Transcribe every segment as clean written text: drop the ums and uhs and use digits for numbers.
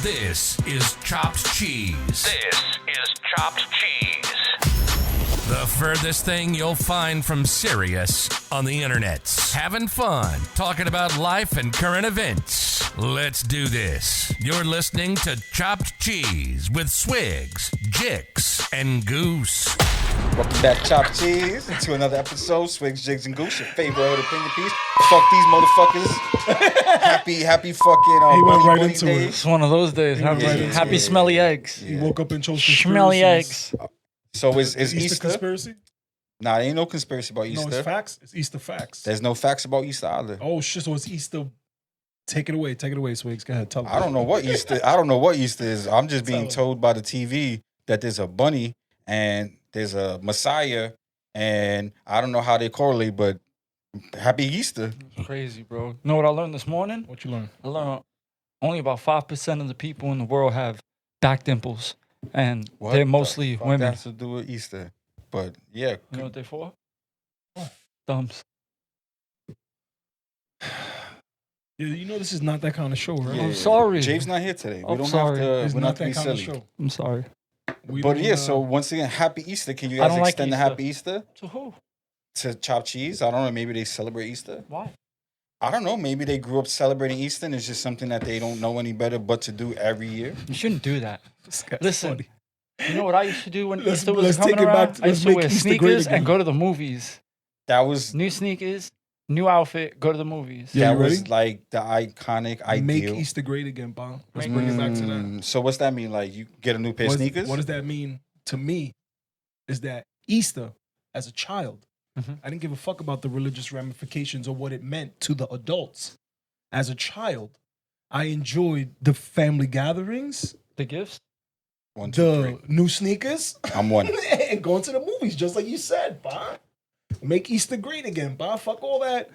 This is Chopt Cheese. This is Chopt Cheese. The furthest thing you'll find from serious on the internet. Having fun, talking about life and current events. Let's do this. You're listening to Chopt Cheese with Swigs, Jix, and Goose. Welcome back, Chopt Cheese, to another episode. Swigs, Jigs, and Goose, your favorite opinion piece. Fuck these motherfuckers. happy fucking He went bunny right bunny into days. it. It's one of those days. Happy smelly eggs. He woke up and chose Smelly conspiracies. eggs. So is Easter? Conspiracy? Nah, there ain't no conspiracy about Easter. No, it's facts. It's Easter facts. There's no facts about Easter either. Oh shit! So it's Easter. Take it away, Swigs. Go ahead, tell I don't know what Easter. I don't know what Easter is. I'm just being told by the TV that there's a bunny and there's a Messiah, and I don't know how they correlate, but happy Easter. Crazy, bro. You know what I learned this morning? What you learn? I learned only about 5% of the people in the world have back dimples, and What they're the mostly fuck women. That has to do with Easter, but yeah. You know what they're for? Thumbs. Yeah, you know this is not that kind of show, right? Yeah, I'm sorry. James not here today. We I'm don't sorry. have to. It's We're not not to that be kind of silly. show. I'm sorry. We But don't, yeah, so once again, happy Easter. Can you I guys don't like extend the Easter. happy Easter To who? to Chopt Cheese? I don't know. Maybe they celebrate Easter. Why? I don't know. Maybe they grew up celebrating Easter and it's just something that they don't know any better but to do every year. You shouldn't do that. This guy's Listen, funny. you know what I used to do when Let's- Easter was let's coming take it around? back to- I used let's to make wear Easter great sneakers again. and go to the movies. That was New sneakers, new outfit, go to the movies. Yeah, that you was ready? like the iconic Make ideal. Easter great again, Bob. Let's bring it back to that. So what's that mean? Like you get a new pair of sneakers? What does that mean to me? Is that Easter, as a child, Mhm. I didn't give a fuck about the religious ramifications or what it meant to the adults. As a child, I enjoyed the family gatherings, The gifts? 1, 2, the 3. new sneakers, I'm one. and going to the movies, just like you said, Bob. Make Easter great again, Bob. Fuck all that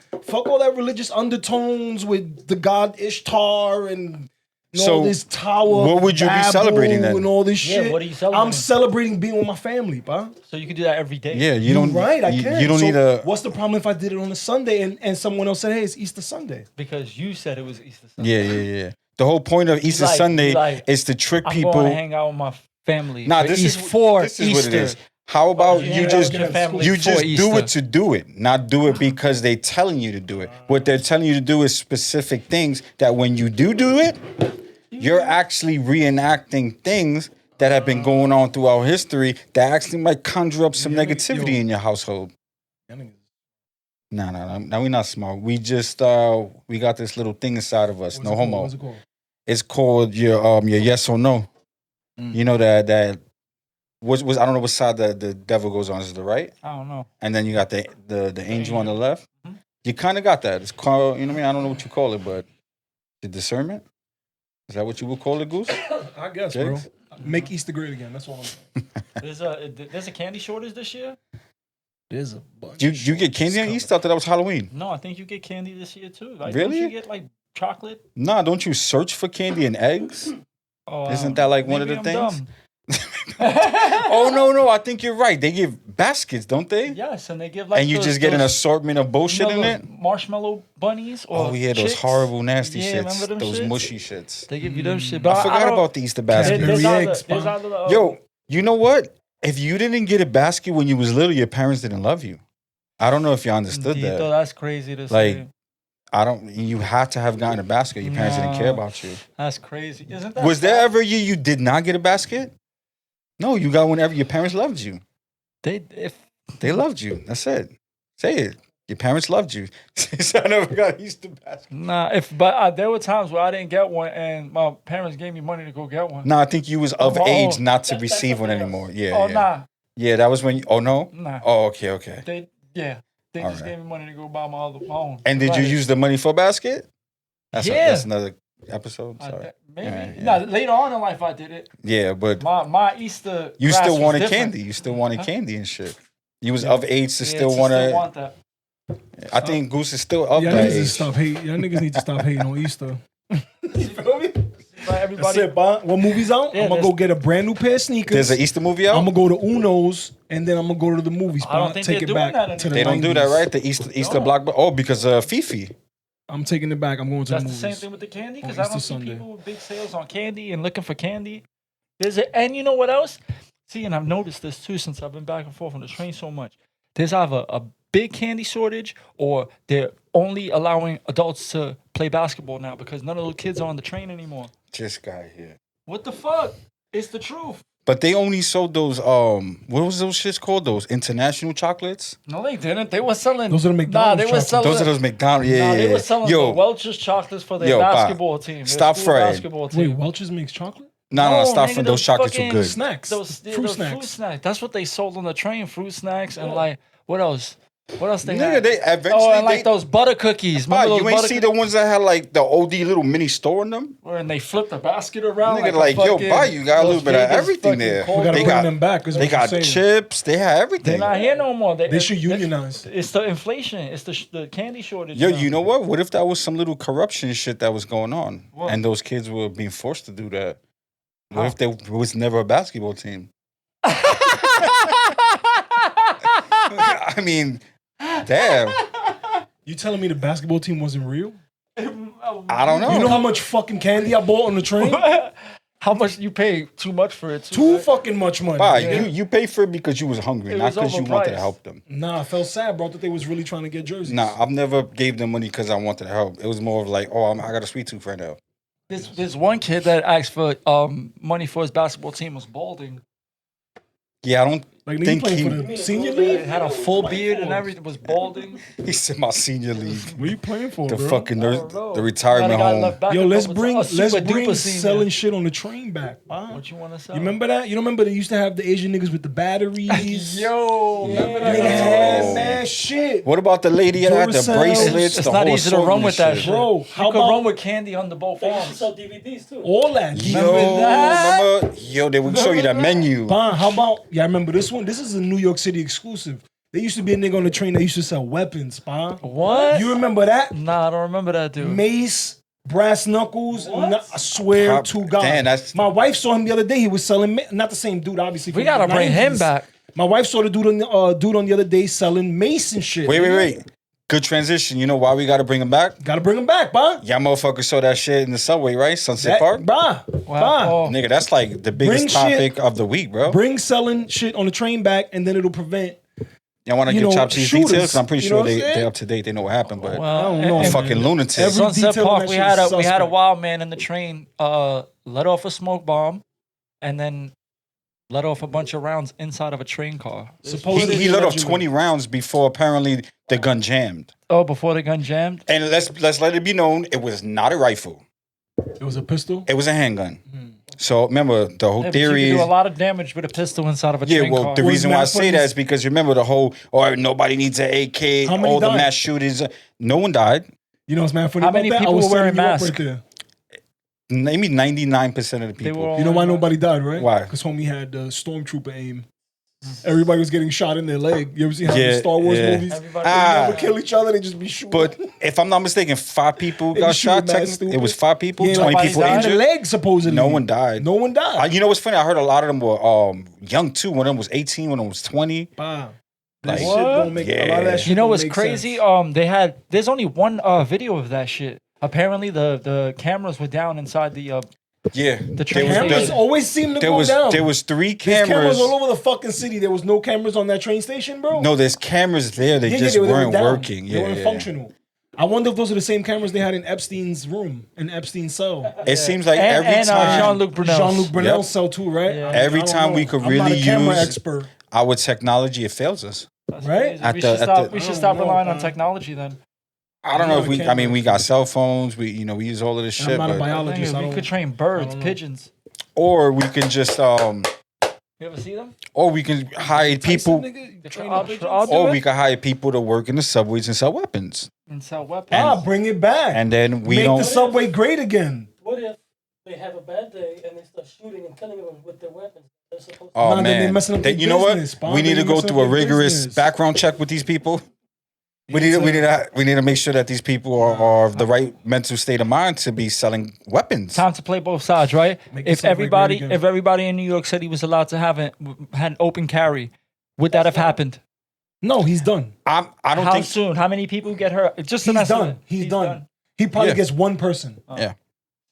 religious undertones with the god Ishtar and So, all this tower. what would you be Babel celebrating then? And all this Yeah, shit. what are you celebrating? I'm celebrating being with my family, Bob. So you could do that every day. Yeah, you You're don't. right, I you, can. You don't So need a. What's the problem if I did it on a Sunday and someone else said, hey, it's Easter Sunday? Because you said it was Easter Sunday. Yeah. The whole point of Easter Sunday is to trick I'm people. going to hang out with my family. Nah, for this is for this is Easter. what it is. How about You you hang out just with your family you for just do Easter. it to do it, not do it because they're telling you to do it. What they're telling you to do is specific things that when you do it, you're actually reenacting things that have been going on throughout history that actually might conjure up some negativity in your household. No, we're not smart. We just we got this little thing inside of us. No homo. What's it called? It's called your yes or no. You know that was I don't know what side the devil goes on. Is it the right? I don't know. And then you got the angel on the left. You kind of got that. It's called, you know what I mean? I don't know what you call it, but the discernment? Is that what you would call it, Goose? I guess, Jigs? bro. Make Easter great again. That's all I'm saying. There's a candy shortage this year? There's a bunch. You get candy on Easter? I thought that was Halloween. No, I think you get candy this year too. Like, Really? Don't you get like chocolate? Nah, don't you search for candy and eggs? Oh, Isn't that like one of maybe the I'm things? dumb. Oh, no, I think you're right. They give baskets, don't they? Yes, and they give like And you those- just get an those- assortment of bullshit you know in those it? marshmallow bunnies or Oh, yeah, those chicks? horrible, nasty Yeah, shits. remember them Those shits? mushy shits. They give you them shit. But I forgot don't- about the Easter there- basket. There's Raspberry either, eggs, there's Pop. either the, Yo, you know what? If you didn't get a basket when you was little, your parents didn't love you. I don't know if you understood Indeed, that. though, that's crazy to Like, say. you had to have gotten a basket. Your parents didn't care No. about you. That's crazy. Isn't that Was there sad? ever a year you did not get a basket? No, you got whenever your parents loved you. They loved you. That's it. Say it. Your parents loved you. So I never got Easter basket. There were times where I didn't get one, and my parents gave me money to go get one. No, I think you was of Oh, age not to that's receive one something anymore. else. Yeah, Oh yeah. nah, Yeah, that was when you, oh no? nah. Oh, okay. They All just right. gave me money to go buy my own. And did you Right. use the money for a basket? Yeah. That's another episode. Sorry. Maybe. Yeah. No, later on in life I did it. Yeah, but My Easter. you grass still was wanted different. candy. You still wanted Huh? candy and shit. You was of age to Yeah, still to want still to. want that. I think Goose is still of Y'all that niggas need to age. stop hating. Y'all niggas need to stop hating on Easter. You feel me? Like That's everybody. it, Bob. What movie's out? Yeah, I'm gonna there's- go get a brand new pair of sneakers. There's an Easter movie out. I'm gonna go to Uno's and then I'm gonna go to the movies. I don't Bob. think Take they're it doing back that to the They don't do that, 90s. right? The Easter block. Oh, because Fifi. I'm taking it back. I'm going to That's the the movies. same thing with the candy because On I don't Easter see Sunday. people with big sales on candy and looking for candy. And you know what else? See, and I've noticed this too since I've been back and forth on the train so much. There's either a big candy shortage or they're only allowing adults to play basketball now because none of those kids are on the train anymore. This guy here. What the fuck? It's the truth. But they only sold those what was those shits called? Those international chocolates? No, they didn't. They were selling. Those are the McDonald's They were chocolates. selling. Those are those McDonald's. Yeah, Nah, yeah, they yeah. were selling Yo, the Welch's chocolates for their Yo, Pa, basketball team. Their stop school frying. basketball Wait, team. Welch's makes chocolate? no, stop nigga, for those chocolates were fucking good. Snacks. Those Fruit snacks. Fruit snacks. That's what they sold on the train. Fruit snacks and like what else? What else they Nigga, had? they eventually Oh, and like those butter cookies. Pa, Remember those you ain't butter see the ones that had like the OD little mini store in them? and they flipped the basket around. Nigga, a like, yo, fucking- Pa, you got a little those bit of Vegas everything fucking there. Cold We gotta They bring got- them back. Is They what I'm got saying. chips. They had everything. They're not here no more. They should unionize. It's the inflation. It's the candy shortage. Yo, now. you know what? What if that was some little corruption shit that was going on, What? and those kids were being forced to do that? What How? if there was never a basketball team? I mean, damn. You telling me the basketball team wasn't real? I don't know. You know how much fucking candy I bought on the train? How much you pay? Too much for it? Too fucking much money. Pa, nigga. you paid for it because you was hungry, It not was because you wanted to overpriced. help them. Nah, I felt sad, bro. That they was really trying to get jerseys. Nah, I've never gave them money because I wanted to help. It was more of like, oh, I got a sweet tooth right now. There's one kid that asked for money for his basketball team was balding. Yeah, I don't Like, nigga, you think playing for he. the senior He league? had a full beard and everything. Was balding. He said my senior league, What are you playing for, the bro? fucking I don't know. the retirement Gotta got home. left back Yo, a let's couple bring times. A super duper senior. selling shit on the train back. Huh? What you want to sell? You remember that? You don't remember they used to have the Asian niggas with the batteries? Yo, remember that? Nigga had Yo. mad shit. What about the lady that had the Duracell. bracelets? It's the not whole easy to run assortment with that shit. Bro, You how could run about with candy under both They used to arms. sell DVDs too. all that? Yo, that? remember? Yo, they would show you that menu. Bond, how about, yeah, I remember this one. This is a New York City exclusive. There used to be a nigga on the train that used to sell weapons, Bond. What? You remember that? Nah, I don't remember that, dude. Mace, brass knuckles. I swear How- to God. damn, that's- My wife saw him the other day. He was selling, not the same dude, obviously. We from gotta the bring him 90s. back. My wife saw the dude on the other day selling mace and shit. Wait. Good transition. You know why we got to bring him back? Gotta bring him back, Bond. Y'all motherfuckers saw that shit in the subway, right? Sunset Park? Bah, bah. Oh. Nigga, that's like the biggest Bring shit- topic of the week, bro. Bring selling shit on the train back, and then it'll prevent. Y'all want to you give know, Chopt Cheese shooters, details? 'Cause I'm pretty you know sure what I'm saying? they're up to date. They know what happened, but Well, I don't know, and- fucking lunatics. Every Sunset detail on Park, that we shit had is a suspect. wild man in the train let off a smoke bomb and then let off a bunch of rounds inside of a train car. Supposedly he let off allegedly. 20 rounds before apparently the gun jammed. Oh, before the gun jammed? And let's let it be known, it was not a rifle. It was a pistol. It was a handgun. So remember, the whole Yeah, but theory you can is... do a lot of damage with a pistol inside of a Yeah, train well, car. the Well, reason it's why I not say funny. that is because remember the whole, or nobody needs an AK, How many all the died? mass shootings. No one died. You know what's mad funny How about many that? people I was were wearing setting you up masks? right there. Maybe 99% of the They people. were all You know why wearing nobody died, right? Why? Because homie had stormtrooper aim. Everybody was getting shot in their leg. You ever see how Yeah, the Star Wars yeah. movies? Everybody- They Ah. never kill each other. They just be shooting. But if I'm not mistaken, 5 people They got be shooting shot. mad Technically, stupid. it was 5 people, Yeah, 20 nobody people died? in the injured. leg, supposedly. No one died. No one died. You know what's funny? I heard a lot of them were young too. One of them was 18, one of them was 20. Bah. Like, That shit don't make a lot of yeah. that shit. You know don't what's make crazy? sense. There's only one video of that shit. Apparently the cameras were down inside the Yeah, train Cameras always seem to go down. there was 3 There's cameras. cameras all over the fucking city. There was no cameras on that train station, bro. No, there's cameras there. They Yeah, just they were weren't down. working. They Yeah, weren't yeah. functional. I wonder if those are the same cameras they had in Epstein's room, in Epstein's cell. It seems like and, every time, Jean-Luc Brunel. Jean-Luc Brunel's Yep. cell too, right? Yeah. Every I don't time know. we could I'm not really a camera use- expert. our technology, it fails us. That's Right? crazy. At We the- should at stop. the- We should I stop don't know, relying on man. technology then. I don't know I'm if not we. a I mean, camera we got cell phones. We we use all of this I'm shit, not a but, biologist. I we don't- could train birds, know. pigeons. or we can just You ever see them? or we can hire people, I'll do or it. we can hire people to work in the subways and sell weapons, And sell weapons. Bring it back. and then we Make don't. the subway great again. What if they have a bad day and they start shooting and killing them with their weapons? They're supposed to. Oh Nah, then they man, messing up their you know business, what? Bob. We need They to go messing through a up their rigorous business. background check with these people. We need to make sure that these people are of the right mental state of mind to be selling weapons. Time to play both sides, right? Make the If subway everybody, great again. if everybody in New York City was allowed to have had an open carry, would that have happened? No, he's done. I don't How think soon? How many people get hurt? Just an He's estimate. done. He's done. He probably Yeah. gets one person. Yeah.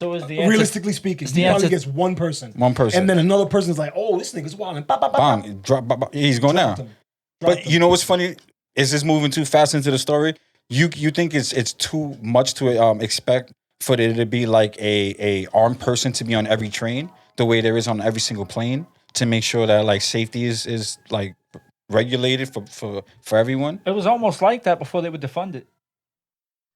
So is the Realistically speaking, he probably gets one person. One person. And then another person is like, oh, this nigga's wild. And bop, bop, bop, bop. Bang, drop, he's going Dropped down. him. But you know what's funny? Is this moving too fast into the story? You think it's too much to expect for there to be like a armed person to be on every train the way there is on every single plane to make sure that like safety is like regulated for everyone? It was almost like that before they would defund it.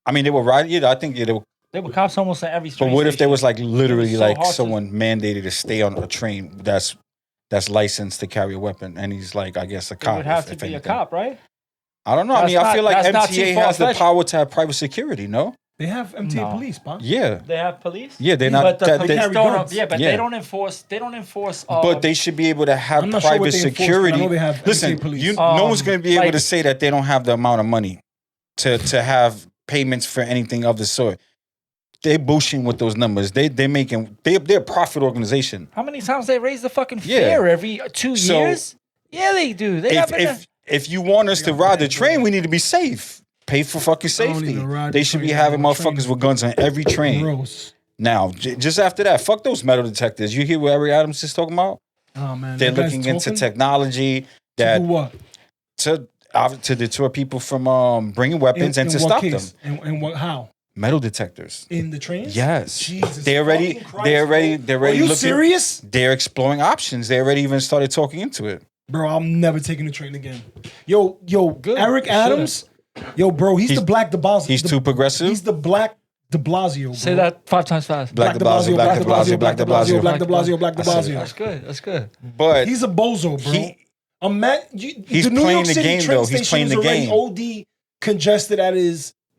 I mean, they were riding it. I think they were. They were cops almost at every. But what if there was like It literally was so like hard to- someone mandated to stay on a train that's licensed to carry a weapon, and he's like, I guess a It cop. would have if to be a anything. cop, right? I don't know. I That's mean, I not- feel like that's not too MTA has the far-fetched. power to have private security. No. They have MTA No. police, pa. Yeah. They have police. Yeah, they're not. But the that- police they- carry don't. guns. Yeah, but Yeah. they don't enforce. They don't enforce. but they should be able to have I'm not sure what private they enforce, but I security. know they have Listen, MTA police. no one's going to be able like- to say that they don't have the amount of money to have payments for anything of the sort. They bullshitting with those numbers. They're a profit organization. How many times they raise the fucking Yeah. fare every 2 So- years? Yeah, they do. They If you want us to ride the train, we need to be safe. Pay for fucking don't safety. even ride They the should be train. having The train motherfuckers is with guns on every train. Gross. Now, just after that, fuck those metal detectors. You hear what Eric Adams is talking about? Oh man, They're that guy's looking into talking? technology To that do what? to deter people from bringing weapons and to what stop case? them. And what? How? Metal detectors. In the trains? Yes. Jesus. They already. fucking Christ, They're already. bro. They're already Are you looking. serious? They're exploring options. They already even started talking into it. Bro, I'm never taking the train again. Yo, Good. Eric You Adams. Yo, bro, he's the black de Blasio. He's too progressive. He's the black de Blasio, bro. say that 5 times fast. Black de Blasio. Black de Blasio. Black de Blasio. Black de Blasio, Black de I said it. Blasio. That's good. That's good. But He's a bozo, bro. He's the New playing York the City game, train though. He's station playing is the already game. OD congested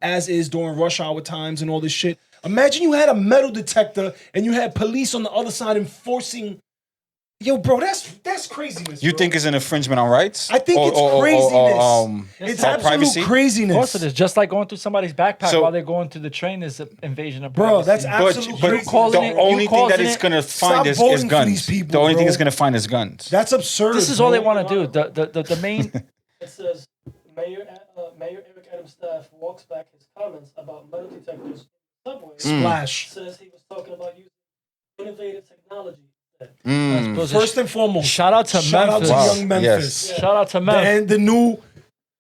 as is during rush hour times and all this shit. Imagine you had a metal detector and you had police on the other side enforcing. Yo, bro, that's craziness. you bro. think it's an infringement on rights? I think it's craziness. It's or absolute privacy? craziness. Of course it is. Just like going through somebody's backpack So- while they're going through the train is an invasion of Bro, privacy. that's But, absolute but crazy. calling the it- only you thing that causing it's it- gonna Stop find is voting for guns. these people, The only thing bro. it's gonna find is guns. That's absurd. This is all bro. they want to do. The main. It says Mayor Eric Adams' staff walks back his comments about metal detectors in the subway. Splash. Says he was talking about using innovative technology. First and foremost, Shout out to Memphis. Wow. young Memphis. Yes. Shout out to Memphis. And the new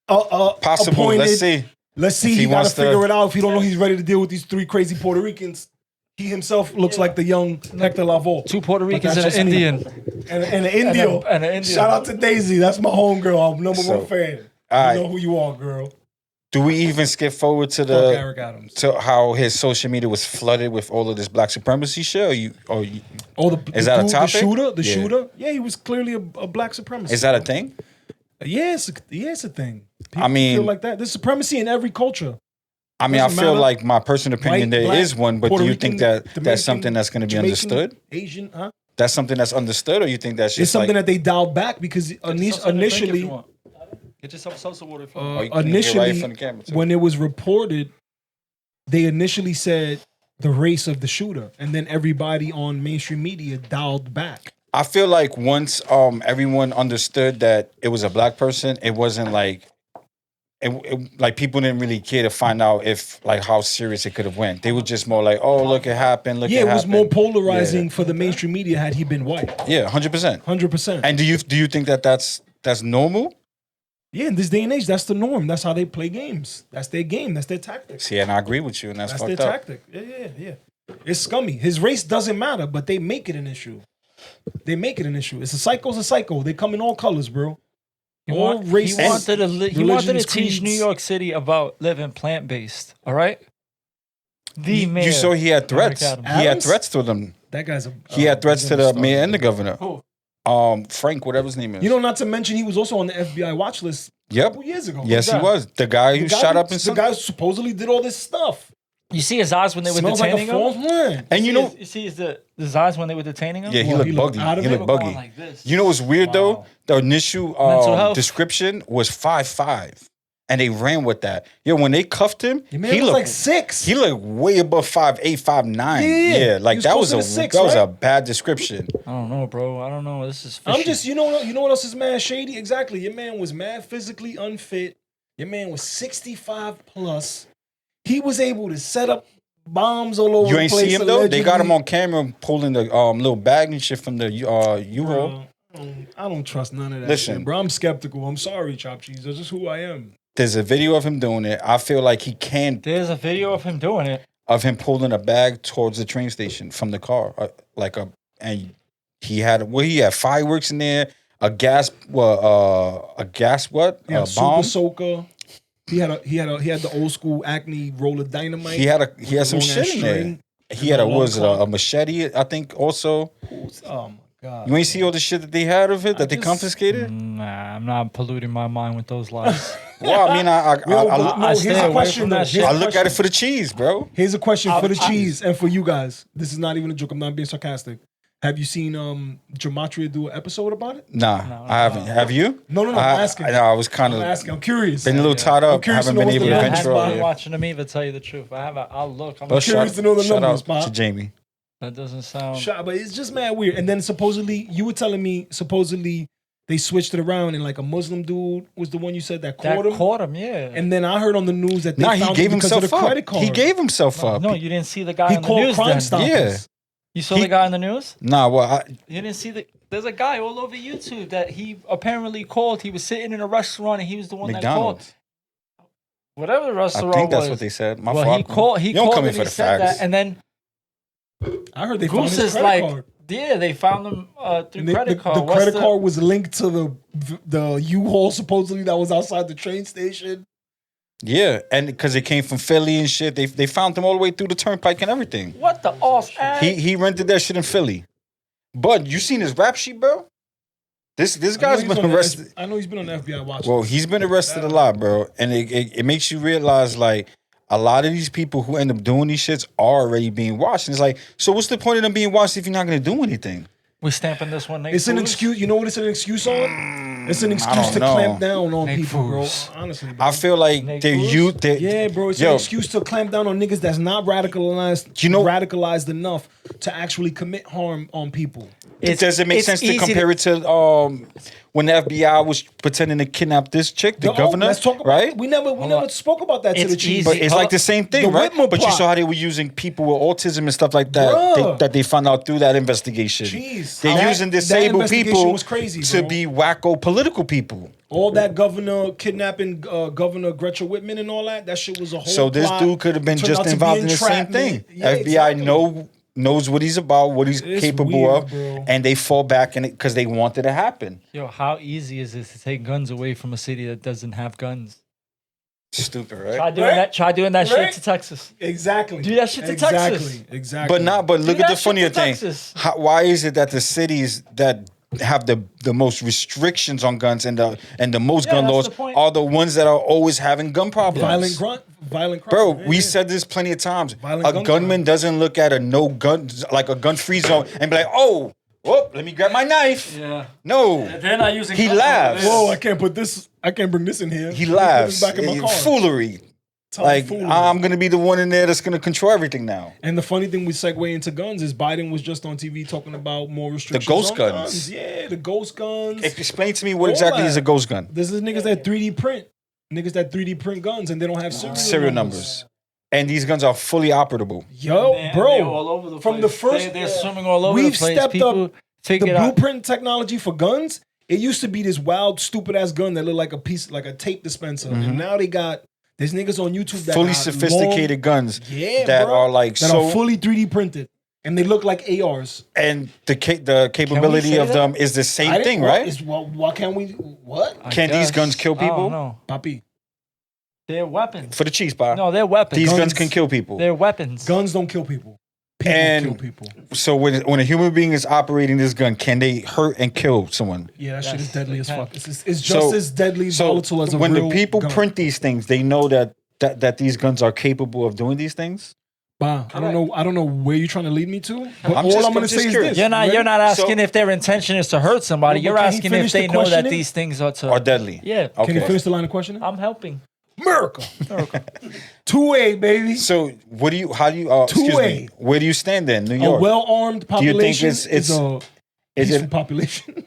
Possible. appointed. Let's see. Let's see. If He he got to wants to- figure it out. If he don't know he's ready to deal with these 3 crazy Puerto Ricans, he himself looks like the young Hector Lavoe. 2 Puerto Ricans and that's an just me. Indian. And an Indio. And an Indian. Shout out to Daisy. That's my homegirl. I'm number So, one fan. all right. You know who you are, girl. Do we even skip forward to Fuck Eric Adams. to how his social media was flooded with all of this black supremacy shit? Or you Oh, Is that a dude, topic? The Yeah. shooter. Yeah, he was clearly a black supremacist. is that a thing? Yeah, it's a thing. People I mean- feel like that. There's supremacy in every culture. I mean, I Doesn't feel matter. like my personal opinion White, there is black, one, but Puerto do you Rican, think that Dominican, that's something that's going to be Jamaican, understood? Asian, huh? That's something that's understood, or you think that's just It's something like, that they dialed back because initially, Get yourself salsa water. If you Oh, want. you can get right initially from the camera, too. when it was reported, they initially said the race of the shooter, and then everybody on mainstream media dialed back. I feel like once everyone understood that it was a black person, it wasn't like like people didn't really care to find out if like how serious it could have went. They were just more like, oh, look, it happened. Look, Yeah, it it was happened. more polarizing for the mainstream media had he been white. Yeah, 100%. 100%. And do you think that that's normal? Yeah, in this day and age, that's the norm. That's how they play games. That's their game. That's their tactic. See, and I agree with you, and that's That's their fucked up. tactic. Yeah. It's scummy. His race doesn't matter, but they make it an issue. They make it an issue. It's a psycho. They come in all colors, bro. He All wanted races, to teach religions, New creeds. York City about living plant based. All right. The mayor. You saw he had threats. Eric Adams. He had Adams? threats to them. That guy's a. He had threats to the mayor and the governor. governor. Who? Frank, whatever his name is. You know, not to mention he was also on the FBI watch list a Yep. couple years ago. Yes, he that? was. The guy who shot up in The guy supposedly did all this stuff. You see his eyes when they were Smells like a detaining false him. man. And you know, You see his eyes when they were detaining him. yeah, he Well, looked he looked buggy. out of He it. looked They were buggy. going like this. You know what's weird though? Wow. The initial Mental health. description was 5'5", and they ran with that. Yo, when they cuffed him, Your man he was looked like 6. He looked way above 5'8", 5'9". Yeah. Yeah, like He was that was closer a to 6, that was a right? bad description. I don't know, bro. I don't know. This is. Fishy. I'm just, you know what else is mad shady? Exactly. Your man was mad physically unfit. Your man was 65 plus. He was able to set up bombs all over You the ain't place. see him though. They got him allegedly. on camera pulling the little bag and shit from the U-Haul. Bro, I don't trust none of that Listen. shit, bro. I'm skeptical. I'm sorry, Chopt Cheese. That's just who I am. There's a video of him doing it. I feel like he can There's a video of him doing it. of him pulling a bag towards the train station from the car, and he had fireworks in there, a gas what? Yeah, A Super bomb. Soaker. He had the old school Acme roll of dynamite. He had some long shit ass in there. string. He had a long was it a clock. machete? I think also. Oh my god! You ain't see all the shit that they had of it that they just- confiscated. Nah, I'm not polluting my mind with those lies. Well, I mean, I here's stay a away question from though. that shit. I look at it for the cheese, bro. Here's a question for the cheese and for you guys. This is not even a joke. I'm not being sarcastic. Have you seen Gematria do an episode about it? Nah, I haven't. Have you? No, I'm asking. I was kind I'm of asking. I'm curious. been a little tied I'm up. curious Haven't to know been what's able the to numbers venture behind over I'm here. watching them even tell you the truth. I'll look. Oh, curious to know the shout numbers, out Pop. to Jamie. That doesn't sound. Shot, but it's just mad weird. And then supposedly, you were telling me they switched it around and like a Muslim dude was the one you said that That caught him. yeah. And then I heard on the news that they Nah, he found gave him because of himself the credit up. card. He gave himself up. No, you didn't see the guy He on the called news Crime then. Stoppers. Yeah. You saw He- the guy on the news? Nah, well, You didn't see there's a guy all over YouTube that he apparently called. He was sitting in a restaurant and he was the one McDonald's. that called. Whatever the I restaurant think that's was. what they said. My Well, fault. he You don't called come in and for he the said facts. that, and then I heard they found Goose his is credit like, card. yeah, they found him through And credit card. The What's credit card was linked to the U-Haul supposedly that was outside the train station. Yeah, and because it came from Philly and shit, they found him all the way through the turnpike and everything. What the off? He rented that shit in Philly. But you seen his rap sheet, bro? This guy's been arrested. I know he's been on the FBI watch. Well, he's been arrested a lot, bro, and it makes you realize like a lot of these people who end up doing these shits are already being watched. And it's like, so what's the point of them being watched if you're not going to do anything? We're stamping this one. Nate It's an Foos. excuse. You know what it's an excuse on? It's an excuse don't to know. clamp down on Nate people, bro. Foos. Honestly, bro. I feel like Nick they're Foos? youth. Yeah, bro, it's an excuse to clamp down on niggas that's not radicalized, You know- radicalized enough to actually commit harm on people. Does it make it's sense to easy compare it to when the FBI was pretending to kidnap this chick, the governor? Let's talk about right? We never spoke about that to It's the chief. easy. But it's like the same thing, The right? Whitmer But you plot. saw how they were using people with autism and stuff like that Bruh. that they found out through that investigation. Jeez. They're That- using that disabled investigation people was crazy, to bro. be wacko political people. All that governor kidnapping Governor Gretchen Whitman and all that shit was a whole So this plot. dude could have been Turned just out to be involved in the same entrapment. thing. Yeah, FBI exactly. knows what he's about, what he's It's capable weird, of, bro. and they fall back in it because they want it to happen. Yo, how easy is it to take guns away from a city that doesn't have guns? Stupid, right? Try doing that Right? shit to Texas. Exactly. Do that shit to Texas. Exactly. But look Do at that the shit funnier to thing. Texas. Why is it that the cities that have the most restrictions on guns and the most Yeah, gun that's laws the point. are the ones that are always having gun problems? Violent crime. Bro, Yeah, we yeah. said this plenty of times. Violent A gun gunman crime. doesn't look at a no gun, like a gun free zone, and be like, oh, whoop, let me grab my knife. Yeah. No, They're not using He guns laughs. over there. Whoa, I can't bring this in here. he Let me put laughs. this back in my car. Foolery. Like, I'm gonna be the one in there that's gonna control everything now. And the funny thing we segue into guns is Biden was just on TV talking about more restrictions. ghost on guns. Yeah, the ghost guns. Explain to me what All exactly that. is a ghost gun. This is niggas that 3D print. Niggas that 3D print guns and they don't have Serial numbers. And these guns are fully operable. Yo, Man, bro. they're all over the from place. the first, They're swimming all over we've the place. stepped People up figured the out. blueprint technology for guns. It used to be this wild, stupid ass gun that looked like a piece, like a tape dispenser. And now there's niggas on YouTube that Fully got sophisticated guns yeah, that bro, are like that so are fully 3D printed. And they look like ARs. and the capability say of that? them is the same thing, right? Why can't we? What? I Can these guess. guns kill I don't people? know. Papi, They're weapons. For the cheese bar. No, they're weapons. These guns guns- can kill people. They're weapons. guns don't kill people. People And- kill people. So when a human being is operating this gun, can they hurt and kill someone? Yeah, that shit Yes, is deadly they as can. fuck. It's just So- as deadly, volatile as a when real the people gun. print these things, they know that these guns are capable of doing these things. Bah, I don't know where you're trying to lead me to. But I'm all just- I'm gonna I'm just say is curious. this. You're not. Ready? You're not asking So- if their intention is to hurt somebody. Well, You're but can he asking if finish they the know that questioning? these things are to. Are deadly. Yeah. Okay. Can you finish the line of questioning? I'm helping. America. 2A, baby. So how do you excuse me, 2A. where do you stand then, New A York? well-armed you think population it's- is a is peaceful it- population.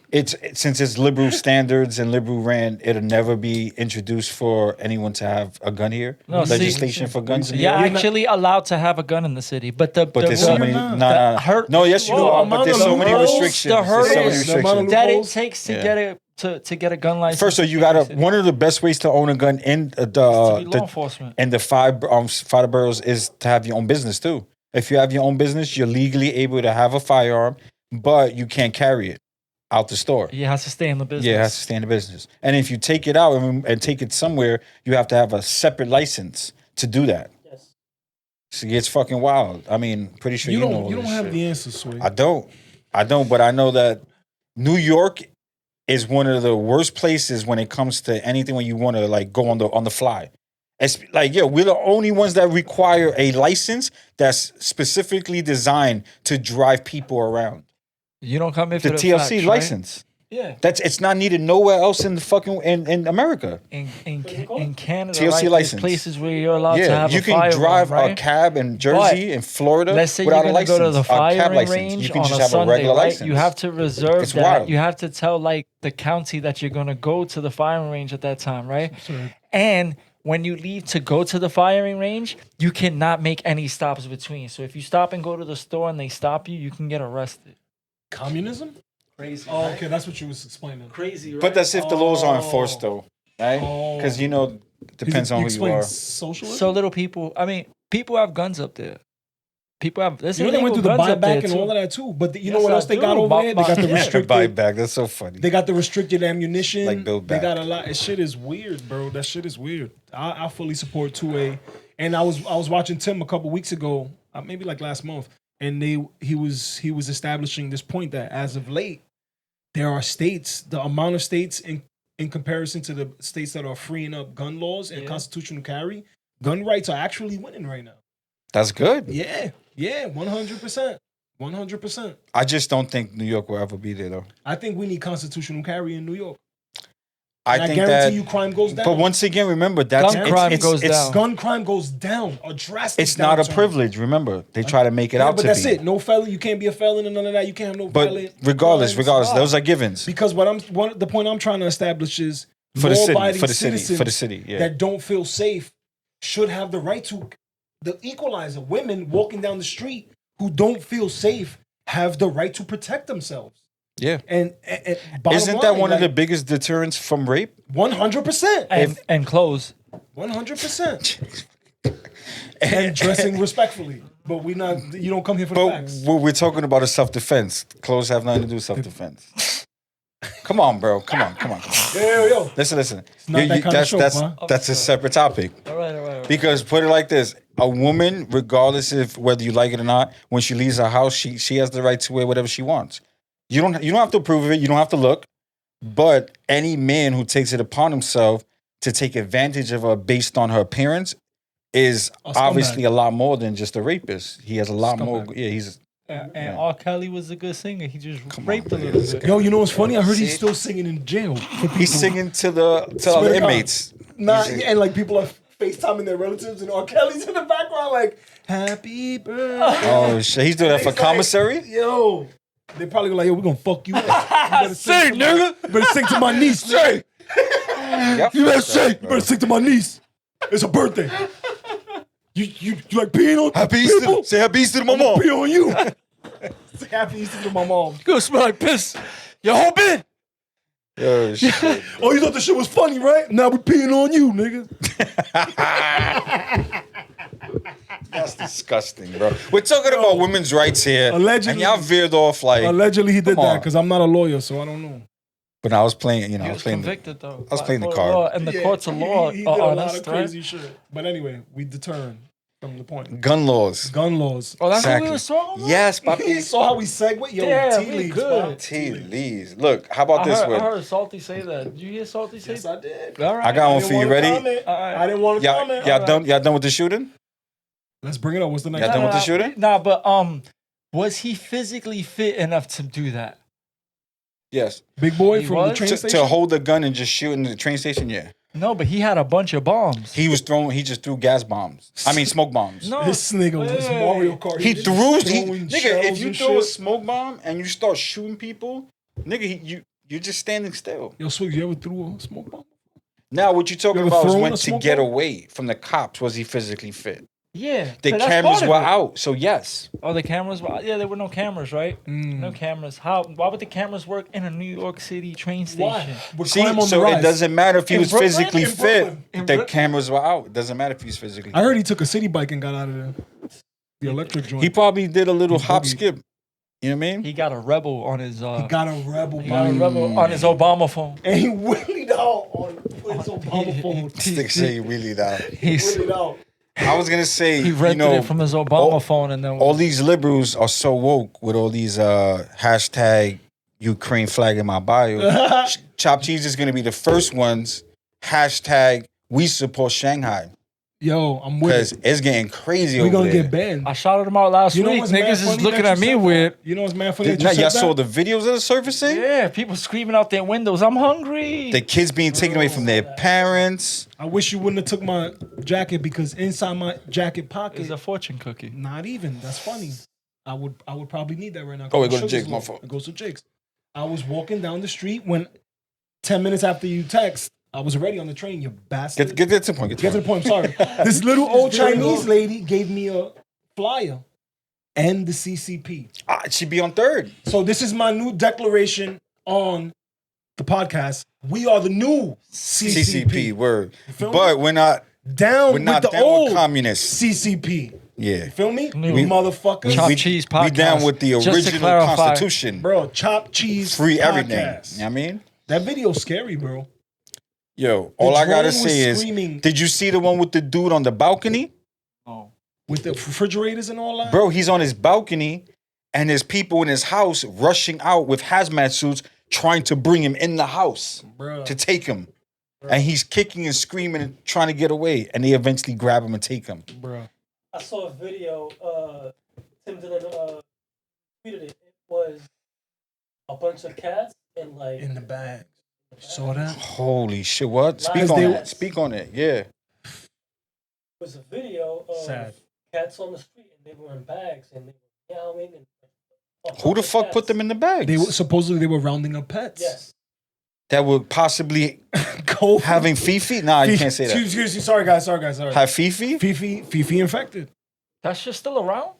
since it's liberal standards and liberal ran, it'll never be introduced for anyone to have a gun here. No, Legislation for guns. You're actually allowed to have a gun in the city, but There's so many. No, yes, you are. But there's so many restrictions. The There's so many hurdles restrictions. that it takes to get a gun license. First of all, you gotta. One of the best ways to own a gun in to be law enforcement. and the five boroughs is to have your own business too. If you have your own business, you're legally able to have a firearm, but you can't carry it out the store. You have to stay in the business. Yeah, it has to stay in the business. And if you take it out and take it somewhere, you have to have a separate license to do that. Yes. So it's fucking wild. I mean, pretty sure you know all You don't this have shit. the answers, Sway. I don't, but I know that New York is one of the worst places when it comes to anything when you want to like go on the fly. It's like, we're the only ones that require a license that's specifically designed to drive people around. You don't come here for The the TLC facts, right? license. Yeah. It's not needed nowhere else in the fucking in America. In Canada, TLC right, there's license. places where you're allowed to have you a can firearm, drive right? a cab in Jersey, in Florida, Let's say without you're a going to license. go to the a cab firing license. range You can on just a have Sunday, a regular right? license. You have to reserve It's that. wild. You have to tell like the county that you're going to go to the firing range at that time, right? And when you leave to go to the firing range, you cannot make any stops between. So if you stop and go to the store and they stop you, you can get arrested. Communism? Crazy. Oh, okay, that's what you was explaining. Crazy, right? But that's if the laws are enforced, though, right? Because it depends on who you are. Socialism? So little people. I mean, people have guns up there. People have. There's You know they went through the illegal guns up there, buyback and too. all of that too. But you know Yes, what I else they do. got over there? They got the Yeah. restricted Buyback. That's so funny. They got the restricted ammunition. Like Build They Back. got a lot. That shit is weird, bro. That shit is weird. I fully support 2A. And I was watching Tim a couple weeks ago, maybe like last month, and he was establishing this point that as of late, there are states, the amount of states in comparison to the states that are freeing up gun laws and constitutional carry, gun rights are actually winning right now. That's good. Yeah, 100%. 100%. I just don't think New York will ever be there, though. I think we need constitutional carry in New York. I And think guarantee that. you crime goes down. But once again, remember that's Gun crime goes down. Gun crime goes down. A drastic It's not a downturn. privilege. Remember, they try to make it out but to that's be. it. No felon. You can't be a felon and none of that. You can't have no But violent regardless, crimes. those are givens Because the point I'm trying to establish is for the city, law-abiding for the city, citizens for the city. Yeah, that don't feel safe should have the right to. The equalizer, women walking down the street who don't feel safe have the right to protect themselves. yeah. And bottom Isn't that line, one of the like, biggest deterrents from rape? 100%? And clothes. 100%. And dressing respectfully. But you don't come here for the But facts. we're talking about a self-defense. Clothes have nothing to do with self-defense. Come on, bro. Come on. Yo. Listen. not that kind of show, huh? That's a separate topic. All right. Because put it like this: a woman, regardless of whether you like it or not, when she leaves her house, she has the right to wear whatever she wants. You don't have to approve of it. You don't have to look. But any man who takes it upon himself to take advantage of her based on her appearance is obviously a lot more than just a rapist. He has a lot more. Yeah, he's. And R. Kelly was a good singer. He just raped a little bit. Yo, you know what's funny? I heard he's still singing in jail. He's singing to other to God. inmates. And like people are FaceTiming their relatives and R. Kelly's in the background like, happy birthday. Oh shit! He's doing that for He's like, commissary. Yo. They probably go like, yo, we're gonna fuck you up. You better Sing, nigga. You better sing to my niece. Sing. Yep. You better sing. You better sing to my niece. It's her birthday. You like peeing on Happy people? Easter. Say happy Easter to my I'm gonna mom. pee on you. Say happy Easter to my mom. You gonna smell like piss. Your whole bit. Oh shit! Oh, you thought the shit was funny, right? Now we're peeing on you, nigga. That's disgusting, bro. We're talking about women's rights here, Allegedly. and y'all veered off like. Allegedly he did Come that on. because I'm not a lawyer, so I don't know. But I was playing, He I was was playing. convicted though. I was playing the By card. law, and the courts of law He did are a lot honest, of right? crazy shit. But anyway, we determined from the point. Gun laws. Gun laws. Oh, that's Exactly. what we were talking about? Yes, You papi. saw how we segue? Yo, Yeah, tea we leaves, good. bro. Tea leaves. Look, how about this I one? heard Salty say that. Did you hear Salty say Yes, that? I did. All right. I got one for you. Ready? All right. I didn't want to comment. Y'all done with the shooting? Let's bring it up. What's the next Y'all one? done with the shooting? Nah, but was he physically fit enough to do that? Yes. Big boy He from the was? train To station? hold a gun and just shoot in the train station, yeah. No, but he had a bunch of bombs. He just threw gas bombs. I mean, smoke bombs. No, This nigga was wait. Mario Kart. He just threw. throwing Nigga, shells if you and throw a shit. smoke bomb and you start shooting people, nigga, You're just standing still. Yo, Swig, you ever threw a smoke bomb? Now, what you talking You ever about is thrown when a to smoke get bomb? away from the cops. Was he physically fit? Yeah. The but that's cameras part of were it. out, so yes. Oh, the cameras were yeah, there were no cameras, right? No cameras. Why would the cameras work in a New York City train station? Why? With See, crime on the so rise. it doesn't matter if he In was Brooklyn? physically In fit. Brooklyn. In The Brooklyn? cameras were out. It doesn't matter if he was physically I fit. heard he took a city bike and got out of there. The electric joint. He probably did a little hop boogie. skip. You know what I mean? He got a rebel on his He got a rebel he got a bike. rebel on his Obama phone. And he wheelied out on his Obama phone. Stick say really that. He's Wheelied out. I was gonna say, he you rented know, it from his Obama phone and then all these liberals are so woke with all these hashtag Ukraine flag in my bio. Chopt Cheese is gonna be the first ones. Hashtag we support Shanghai. Yo, I'm with Because it. it's getting crazy We're over gonna there. get banned. I shouted him out last You know week. what's mad Niggas is funny looking that at you me said weird. that? You know what's mad funny that Now, you y'all said saw that? the videos that are surfacing? Yeah, people screaming out their windows. I'm hungry. The kids being taken away from their parents. I wish you wouldn't have took my jacket because inside my jacket pocket, It's a fortune cookie. not even. That's funny. I would probably need that right now. Oh, it goes to Sugar's Jake's, low. my fault. It goes to Jake's. I was walking down the street when 10 minutes after you text, I was already on the train, you bastard. Get to the point. Get to the point, I'm sorry. This little old Chinese lady gave me a flyer and the CCP. She'd be on third. So this is my new declaration on the podcast. We are the new CCP, word. feel me? But we're not Down we're with not the down old with communists. CCP. Yeah. You feel me? New. You motherfuckers. Chopt Cheese podcast. We down with the Just to original clarify. Constitution. Bro, Chopt Cheese Free everything. You know podcast. what I mean? That video's scary, bro. Yo, all I gotta drone was say is, screaming. did you see the one with the dude on the balcony? Oh. With the refrigerators and all that. Bro, he's on his balcony and there's people in his house rushing out with hazmat suits trying to bring him in the house Bro. to take him. And he's kicking and screaming and trying to get away. And they eventually grab him and take him. Bro. I saw a video. Tim Dillon tweeted it. It was a bunch of cats and like In the bag. Saw that? Holy shit, what? Speak Lies on they- it. Speak on it, yeah. it was a video of Sad. cats on the street and they were in bags and they were meowing and a Who the bunch of fuck put cats. them in the bags? They were supposedly they were rounding up pets. Yes. That were possibly Go having Fifi? Nah, you can't say that. Excuse me. Sorry, guys. Have Fifi? Fifi infected. That shit's still around?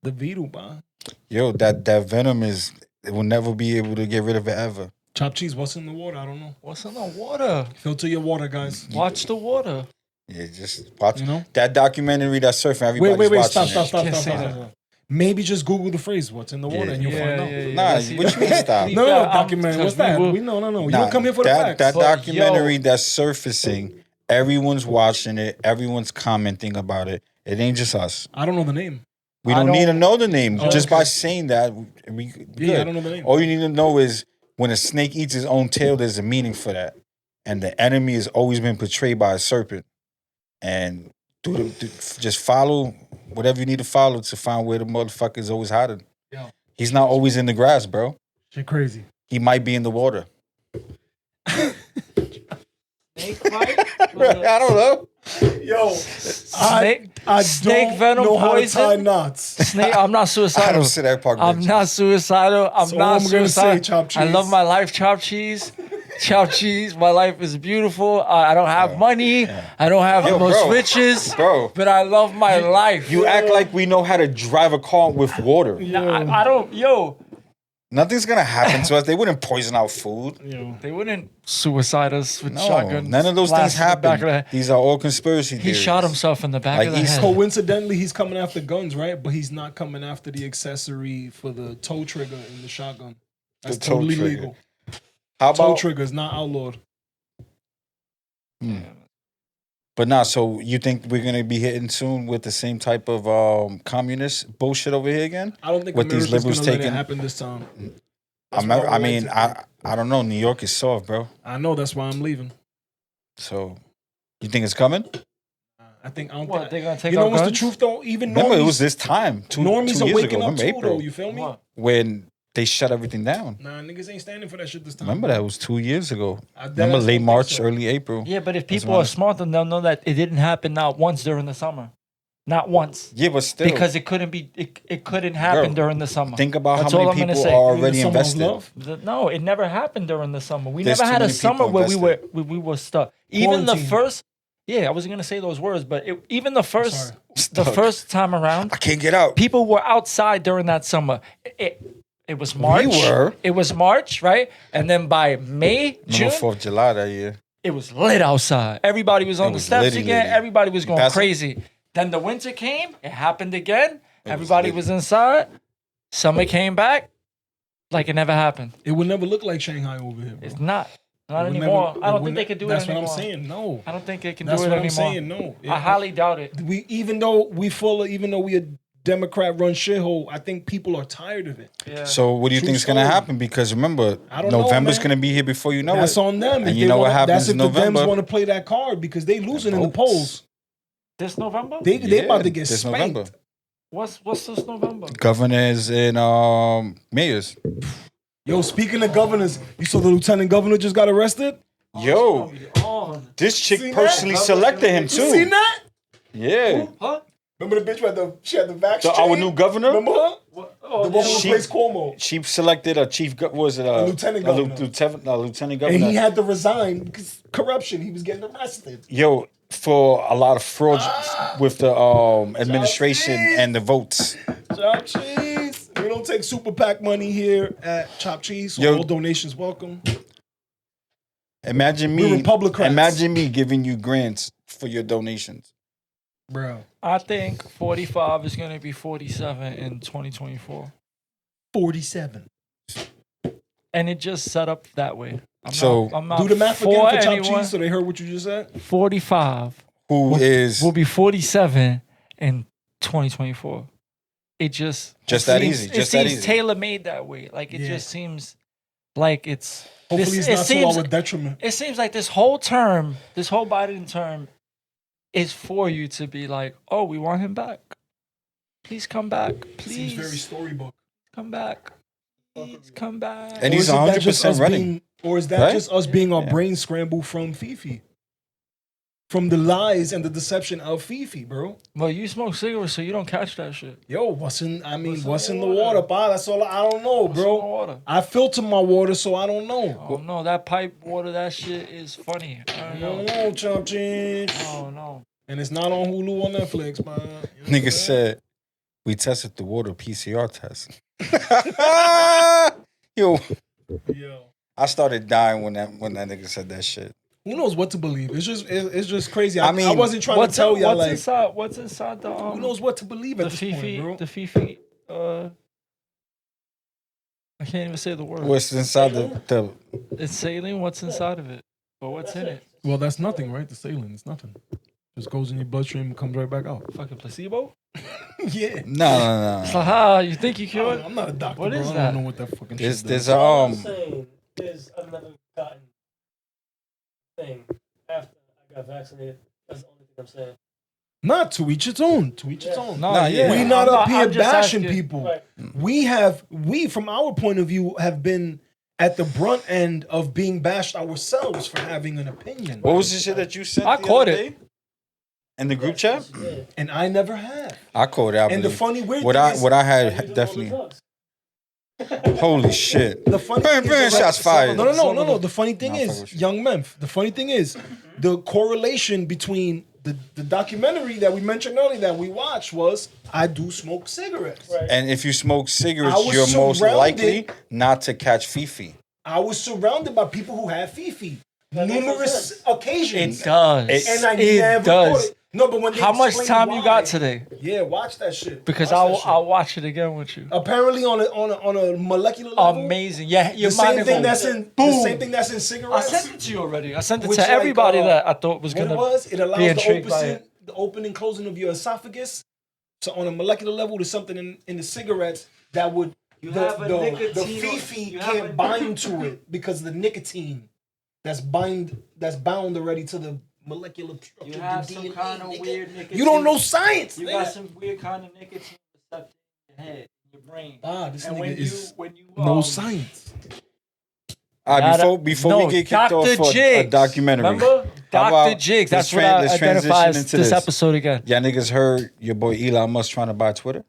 The Vito, man. Yo, that venom is, it will never be able to get rid of it ever. Chopt Cheese, what's in the water? I don't know. What's in the water? Filter your water, guys. Watch the water. Yeah, just watch. You know? That documentary that's surfing, everybody's Wait. watching Stop. it. Can't say that. Maybe just Google the phrase "What's in the water" Yeah. and you'll find out. Nah, That's- what you mean stop? No, documentary. because What's that? we will- No. You Nah, don't come here for the facts. That But, documentary yo- that's surfacing, everyone's watching it, everyone's commenting about it. It ain't just us. I don't know the name. We I don't need to don't- know the name. Oh, Just okay. by saying that, we good. Yeah, I don't know the name. All you need to know is when a snake eats his own tail, there's a meaning for that. And the enemy has always been portrayed by a serpent. And just follow whatever you need to follow to find where the motherfucker is always hiding. Yeah. He's not always in the grass, bro. Shit crazy. He might be in the water. Snake bite? I don't know. Yo, Snake, I snake don't venom know how to tie poison? knots. Snake, I'm not I suicidal. don't see that part. I'm not suicidal. I'm So not I'm gonna say suicidal. Chopt I love Cheese. my life, Chopt Cheese. Chopt Cheese. My life is beautiful. I don't have money. I don't have Yo, most bro. riches. Bro. But I love my life. You act like we know how to drive a car with water. I don't. Yo, Nothing's gonna happen to us. They wouldn't poison our food. they wouldn't suicide us with No, shotguns. none of those things blast in the back of the happen. head. These are all conspiracy He theories. shot himself in the back Like of the East head. Coincidentally, he's coming after guns, right? But he's not coming after the accessory for the toe trigger in the shotgun. That's The toe totally trigger. legal. How Toe about? trigger is not outlawed. But nah. So you think we're gonna be hitting soon with the same type of communist bullshit over here again? I don't think What these America's liberals gonna let it taking? happen this time. I don't know. New York is soft, bro. I know that's why I'm leaving. So you think it's coming? I don't What, think they gonna take you know our what's the guns? truth though? Even Remember, it normies, was this time two normies are years waking ago. up Remember too, April though. You feel me? What? when they shut everything down. Nah, niggas ain't standing for that shit this time. Remember that was 2 years ago. I dead Remember ass late don't think March, so. early April. Yeah, but if That's people why- are smart, then they'll know that it didn't happen not once during the summer. Not once. Yeah, but still. Because it couldn't happen Bro, during the summer. Think about That's how all many I'm gonna people say. are In the already summer of invested. love? No, it never happened during the summer. We There's never too had a many people summer where invested. we were stuck. Even the Quarantine. first, I wasn't gonna say those words, but even the first, Sorry. the Stuck. first time around, I can't get out. people were outside during that summer. It was March. were. It was March, right? And then by May, June, Remember 4th of July that year. it was lit outside. Everybody was on the was steps litty, again. litty. Everybody was going That's- crazy. Then the winter came. It happened again. Everybody litty. was inside. Summer came back like it never happened. It would never look like Shanghai over here, bro. It's not. Not It would anymore. never- I don't would think they ne- can do That's it what anymore. I'm saying. No. I don't think they can That's do it what I'm anymore. saying. No. I highly doubt it. Even though we a Democrat-run shithole, I think people are tired of it. Yeah. So what do you True think is going to story. happen? Because remember, I don't know, November's man. going to be here before you know That's it. on them. And If you they know what wanna- happens That's if in the November? Dems want to play that card because they losing in the votes. polls. This November? They about to get this spanked. November. What's this November? Governors and mayors. Yo, speaking of governors, you saw the lieutenant governor just got arrested? Yo, this chick Seen personally that? selected him You too. seen that? Yeah. Huh? Remember the bitch who she had the vax Our chain? new governor? Remember her? Oh, The one who She- replaced Cuomo. She selected a chief. Was it a lieutenant governor. lieutenant And governor? he had to resign because corruption. He was getting arrested. Yo, for a lot of fraud with the administration Cheese. and the votes. Chopt Cheese. We don't take super PAC money here at Chopt Cheese. So Yo. all donations welcome. Imagine We're me. Republicans. Imagine me giving you grants for your donations. Bro. I think 45 is going to be 47 in 2024. 47. And it just set up that way. I'm not Do the math again for for Chopt anyone. Cheese so they heard what you just said. 45 Who is will be 47 in 2024. It just Just that seems- easy, It just that seems easy. tailor made that way. Like it Yeah. just seems like it's. Hopefully this- it's not to our detriment. It seems like this whole Biden term, is for you to be like, oh, we want him back. Please come back. Seems very Please storybook. come back. Please come back. And Or he's is it that just 100% us running. being- Or is that Right? just us being our Yeah. brain scrambled from Fifi? From the lies and the deception of Fifi, bro. Well, you smoke cigarettes, so you don't catch that shit. Yo, what's in the water, pa? That's all I don't know, What's in the bro. water? I filter my water, so I don't know. Oh no, that pipe water, that shit is funny. I I don't don't know. know, Chopt Cheese. Oh no. And it's not on Hulu or Netflix, man. You know what I'm Nigga saying? said we tested the water PCR test. Yo, Yo. I started dying when that nigga said that shit. Who knows what to believe? It's just crazy. I I mean, mean, I wasn't trying to tell y'all like what's inside the who knows what to believe at the this Fifi point, bro. the Fifi I can't even say the word. What's inside the It's saline. What's inside of it? But what's in it? Well, that's nothing, right? The saline, it's nothing. Just goes in your bloodstream and comes right back out. Fucking placebo? Yeah. no. It's like, ah, you think you cured? I'm not a doctor, What bro. is I that? don't know what that fucking There's shit there's does. a All I'm saying is I've never gotten thing after I got vaccinated. That's the only thing I'm saying. Not to each its own. To each its own. Nah, yeah. We I'm not up here I'm just bashing asking. people. Right. We from our point of view have been at the brunt end of being bashed ourselves for having an opinion. What was the shit that you sent? I the caught other it. day? In the group chat? Yeah. And I never have. I caught it. I And the believe. funny weird What thing I is, what I I had use all the definitely. drugs. Holy shit! the funny Burn, thing burn, is, shots fired. No. The funny thing Nah, fuck is, with you. Young Memph. The funny thing is, the correlation between the documentary that we mentioned earlier that we watched was I do smoke cigarettes. Right. And if you smoke I cigarettes, was you're most surrounded- likely not to catch Fifi. I was surrounded by people who had Fifi. That makes no Numerous sense. occasions. It does. And I it never does. caught it. No, but when they How much explain time why, you got today? Yeah, watch that shit. Because Watch that I'll shit. watch it again with you. Apparently on a molecular level. Amazing. Yeah, The your same mind thing is that's on. in the same thing that's in I cigarettes. sent it to you already. I sent it Which, to like, everybody that I thought was What gonna it was, it allows be intrigued by it. the open and closing of your esophagus. So on a molecular level, there's something in the cigarettes that would have a the nicotine- Fifi you have can't a- bind to it because of the nicotine that's bound already to the molecular structure. You of have the some DNA, kind of nigga. weird nicotine. You don't know science. You nigga. got some weird kind of nicotine receptor in your head, in your brain. This And nigga when is you no science. All right, Gotta- before no, we get kicked off Dr. for a Jigs. documentary. Remember? How Dr. about- Jigs. let's That's what I let's identify transition as into this episode again. Y'all niggas heard your boy Elon Musk trying to buy Twitter?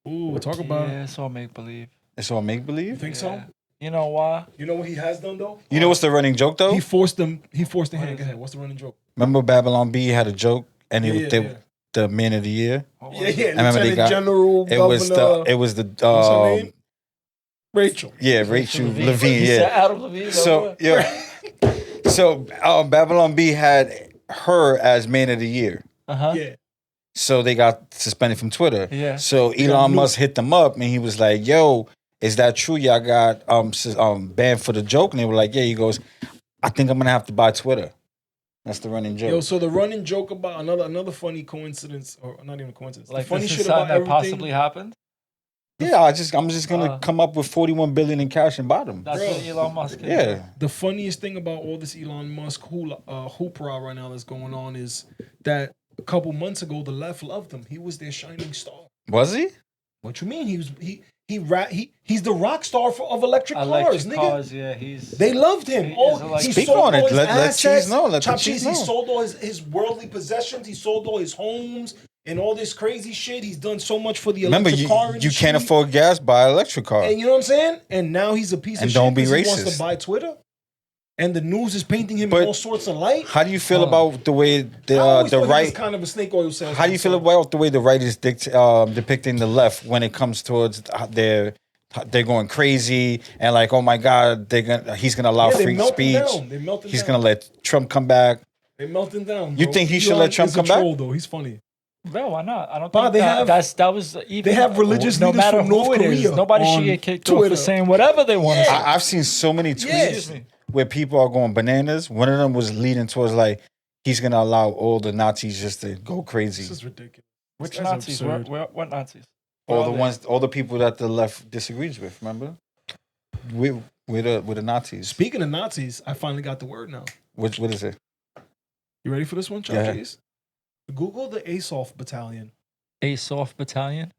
Ooh, talk about. Yeah, it's all make believe. It's all make You believe. think so? You know why? You know what he has done though? You know what's the running joke though? He forced them. He forced the hand. Go ahead. What's the running joke? Remember Babylon B had a joke, and Yeah, they, yeah. the man of the year. Yeah, yeah. remember they Lieutenant got- General, It was Governor. what's her name? Rachel. yeah, Rachel Levine. He said Yeah. Adam Levine. So yeah. So Babylon B had her as man of the year. Yeah. So they got suspended from Twitter. Yeah. So Elon Musk hit them up and he was like, "Yo, is that true? Y'all got banned for the joke?" And they were like, "Yeah." He goes, "I think I'm gonna have to buy Twitter." That's the running joke. Yo, so the running joke about another funny coincidence, or not even a coincidence. Like the funny this is shit something about that everything. possibly happened. Yeah, I'm just gonna come up with 41 billion in cash and buy them. That's Bro. what Elon Musk is. Yeah. The funniest thing about all this Elon Musk hoopla right now that's going on is that a couple months ago the left loved him. He was their shining star. Was he? What you mean? He's the rock star of electric cars, Electric nigga. cars, yeah, he's. They loved him. He Oh, is electric. he Speak sold on it. all his Let assets. Cheese know. Let the Chopt Cheese Cheese, know. he sold all his worldly possessions. He sold all his homes and all this crazy shit. He's done so much for the Remember, electric car industry. you can't afford gas, buy an electric car. And you know what I'm saying? And now he's a piece And of don't shit be 'cause he wants racist. to buy Twitter. And the news is painting him But in all sorts of light. How do you feel about the way I the always thought he was right? kind of a snake oil salesman. How do you feel about the way the right is depicting the left when it comes towards they're going crazy and like, oh my God, he's gonna allow Yeah, they free melting speech. down. They melting He's down. glet Trump come back. They're melting down. You bro. think he should Elon let Trump is a come back? troll, though. He's funny. No, why not? I don't But think they that, have- that was even. they have religious no leaders matter from who North it is. Korea Nobody should on get kicked off Twitter. for saying whatever they want to say. I've seen so many tweets Excuse me. where people are going bananas. One of them was leading towards like he's gonna allow all the Nazis just to go This crazy. is ridiculous. Which This guy's Nazis? absurd. What Nazis? All the people that the left disagrees with. Remember, we're the Nazis. Speaking of Nazis, I finally got the word now. What is it? You ready for this one, Yeah. Cheese? Google the Azov Battalion. Azov Battalion.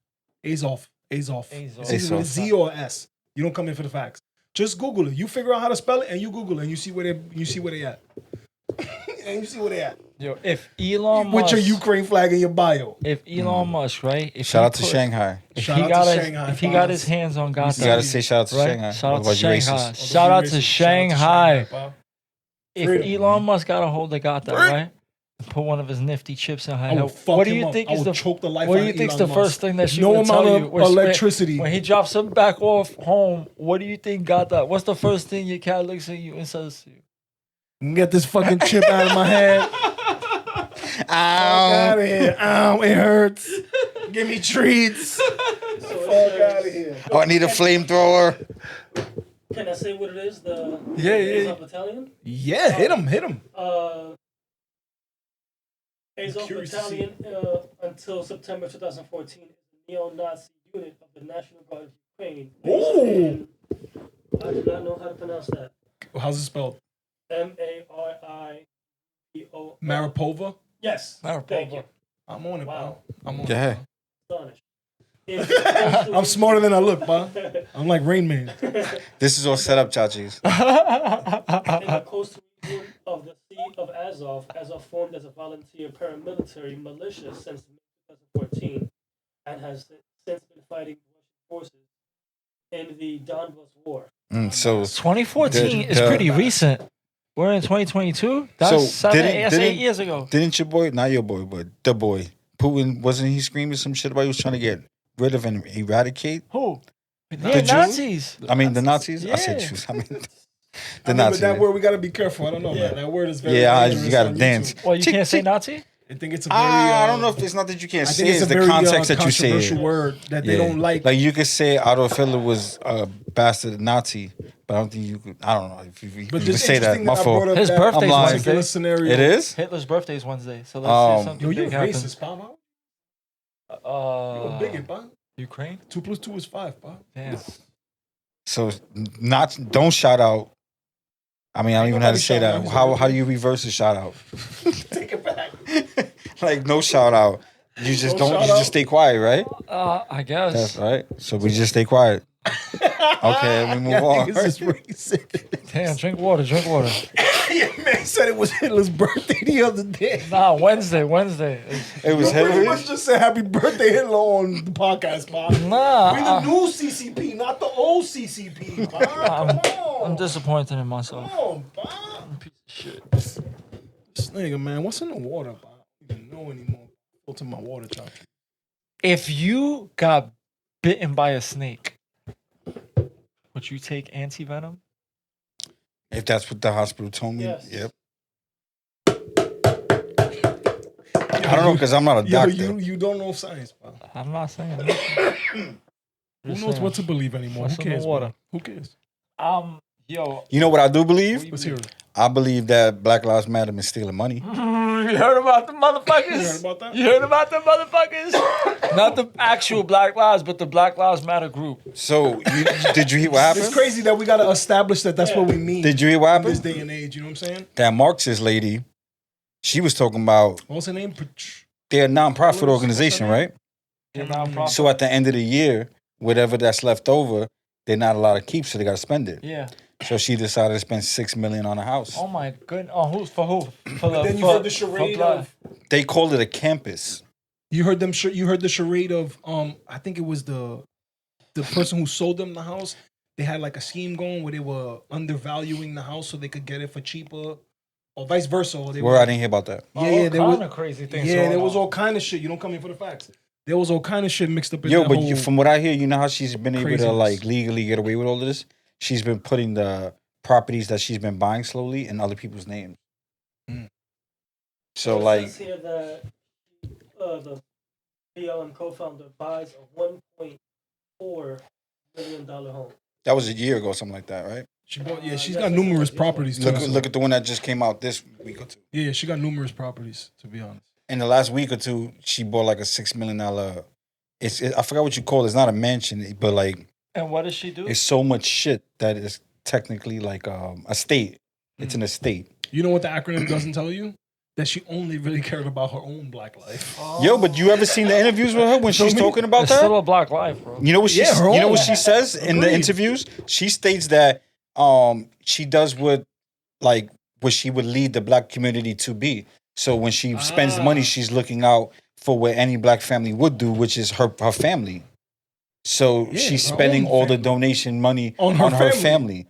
Azov. Azov. It's either with a Azov. Z or a S. You don't come in for the facts. Just Google it. You figure out how to spell it, and you Google it, and you see where they at. And you see where they at. Yo, if Elon With Musk, your Ukraine flag in your bio. if Elon Musk, right? If Shout he out to put- Shanghai. If Shout he out got to his, Shanghai, if he got his fathers. hands on You Gotham, gotta say shout out to right? Shanghai. Shout out to Otherwise you're Shanghai. racist. Shout out to Shout out Shanghai. Bob. If Freedom. Elon Musk got a hold of Gotham, Freedom. right? And put one of his nifty chips in I her will head. fuck What do him you up. think I is will the choke the life What out do you of think's Elon the first Musk. thing that she No will amount tell of you? When- electricity. When he drops him back off home, what do you think got that? What's the first thing your cat looks at you and says to you? Get this fucking chip out of my head. Fuck out of here. Ow, it hurts. Give me treats. Fuck out of here. Oh, I need a flamethrower. Can I say what it is? The Yeah. Azov Battalion? Yeah, hit him. Azov curious to Battalion until September 2014 is a neo-Nazi unit of the National Guard of Ukraine. Ooh. I do not know how to pronounce that. How's it spelled? Maripova. Maripova? Yes. Thank you. I'm on it, Wow. bro. I'm on Yeah. it. Astonished. I'm smarter than I look, bro. I'm like Rain Man. This is all set up, Chachis. In the coastal region of the Sea of Azov formed as a volunteer paramilitary militia since 2014 and has since been fighting Russian forces in the Donbas War. So 2014 is The- pretty recent. We're in 2022. That's So, that's didn't- 8 years ago. didn't your boy, not your boy, but the boy, Putin, wasn't he screaming some shit about he was trying to get rid of and eradicate? Who? Yeah, Jews? Nazis. I mean, the Nazis? I said Yeah. Jews. I mean, I the mean, but Nazis. that word, we got to be careful. I don't know, man. That word is very Yeah, dangerous you got to on dance. YouTube. Well, you Chick, can't say chick. Nazi? I think it's a very. I don't know if it's not that you can't I say think it's it, a it's the very context that you say controversial it. word that they Yeah. don't like. Like you could say Adolf Hitler was a bastard Nazi, but I don't think you could. I don't know if you But could just say that. interesting My I fault. brought up His that birthday's lying. particular Wednesday. scenario. It is. Hitler's birthday is Wednesday, so let's see if something Yo, you big happens. racist, Papa. You a bigot, pa. Ukraine? 2 + 2 is 5, pa. Damn. So don't shout out. I mean, I don't even know how to nobody say shout out. that. He's How okay. do you reverse a shout out? Take it back. Like no shout out. You just No don't. shout You out? just stay quiet, right? I guess. That's right. So we just stay quiet. Okay, we move on. Niggas is racist. Damn, drink water, drink water. Your man said it was Hitler's birthday the other day. Nah, Wednesday. It was Pretty Hillary. much just say happy birthday Hitler on the podcast, Bob. Nah, We the new CCP, not the old CCP, Bob. Come on. I'm disappointed in myself. Come on, Bob. Piece of shit. This nigga, man, what's in the water, Bob? I don't even know anymore. Go to my water chop. If you got bitten by a snake, would you take anti-venom? If that's what the hospital told me, Yes. yep. I don't know because I'm not a Yo, doctor. you don't know science, Bob. I'm not saying that. Who knows what to believe anymore? What's Who in the cares, water? Bob? Who cares? Yo, You know what I do believe? Let's hear it. I believe that Black Lives Matter is stealing money. you heard about the motherfuckers? You heard about that? You heard about the motherfuckers? Not the actual Black Lives, but the Black Lives Matter group. So, did you hear what happened? It's crazy that we gotta establish that that's what we mean Did you hear what in this happened? day and age. You know what I'm saying? That Marxist lady, she was talking about What's her name? they're a nonprofit organization, right? They're nonprofit. So at the end of the year, whatever that's left over, they're not allowed to keep, so they got to spend it. Yeah. So she decided to spend $6 million on a house. Oh my goodness. Oh, who's for who? For the, Then you for, heard the charade for of. They called it a campus. You heard them. You heard the charade of. I think it was the person who sold them the house. They had like a scheme going where they were undervaluing the house so they could get it for cheaper, or vice versa. Or they Where were, I didn't hear about that. Yeah, there was of crazy things. Yeah, going there was on. all kind of shit. You don't come in for the facts. There was all kind of shit mixed up in Yo, that but whole. from what I hear, you know how she's been able to craziness. like legally get away with all of this? She's been putting the properties that she's been buying slowly in other people's names. So It like, says here that the BLM co-founder buys a $1.4 million home. that was a year ago, something like that, right? She bought, yeah, she's got numerous properties too. Look at the one that just came out this week or two. Yeah, she got numerous properties, to be honest. In the last week or two, she bought like a $6 million. I forgot what you call it. It's not a mansion, but like And what does she do? it's so much shit that it's technically like a state. It's an estate. You know what the acronym doesn't tell you? That she only really cared about her own black life. Yo, but you ever seen the interviews with her when she's talking about It's still that? a Black life, bro. You know what she Yeah, her you know own. what she says in the Agreed. interviews? She states that she does what she would lead the black community to be. So when she spends money, she's looking out for what any black family would do, which is her family. So Yeah, she's her spending own all the family. donation money On on her her family.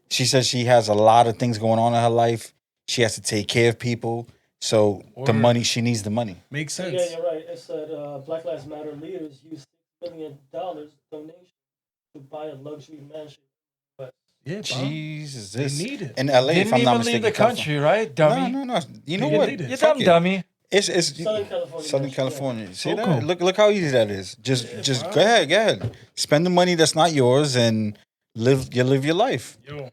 She says she has a lot of things going on in her life. She has to take care of people. So the Word. money, she needs the money. Makes Yeah, sense. you're right. It said Black Lives Matter leaders used $6 million donation to buy a luxury mansion. Yeah, bro. Jesus, They this need it. in LA, if Didn't I'm not even mistaken. leave the country, right, dummy? No. You know They what? need it. You Fuck dumb it. dummy. It's Southern California. Southern mansion, California. See Coco. that? Look how easy that is. Just go ahead. Spend the money that's not yours and live your life. Yo,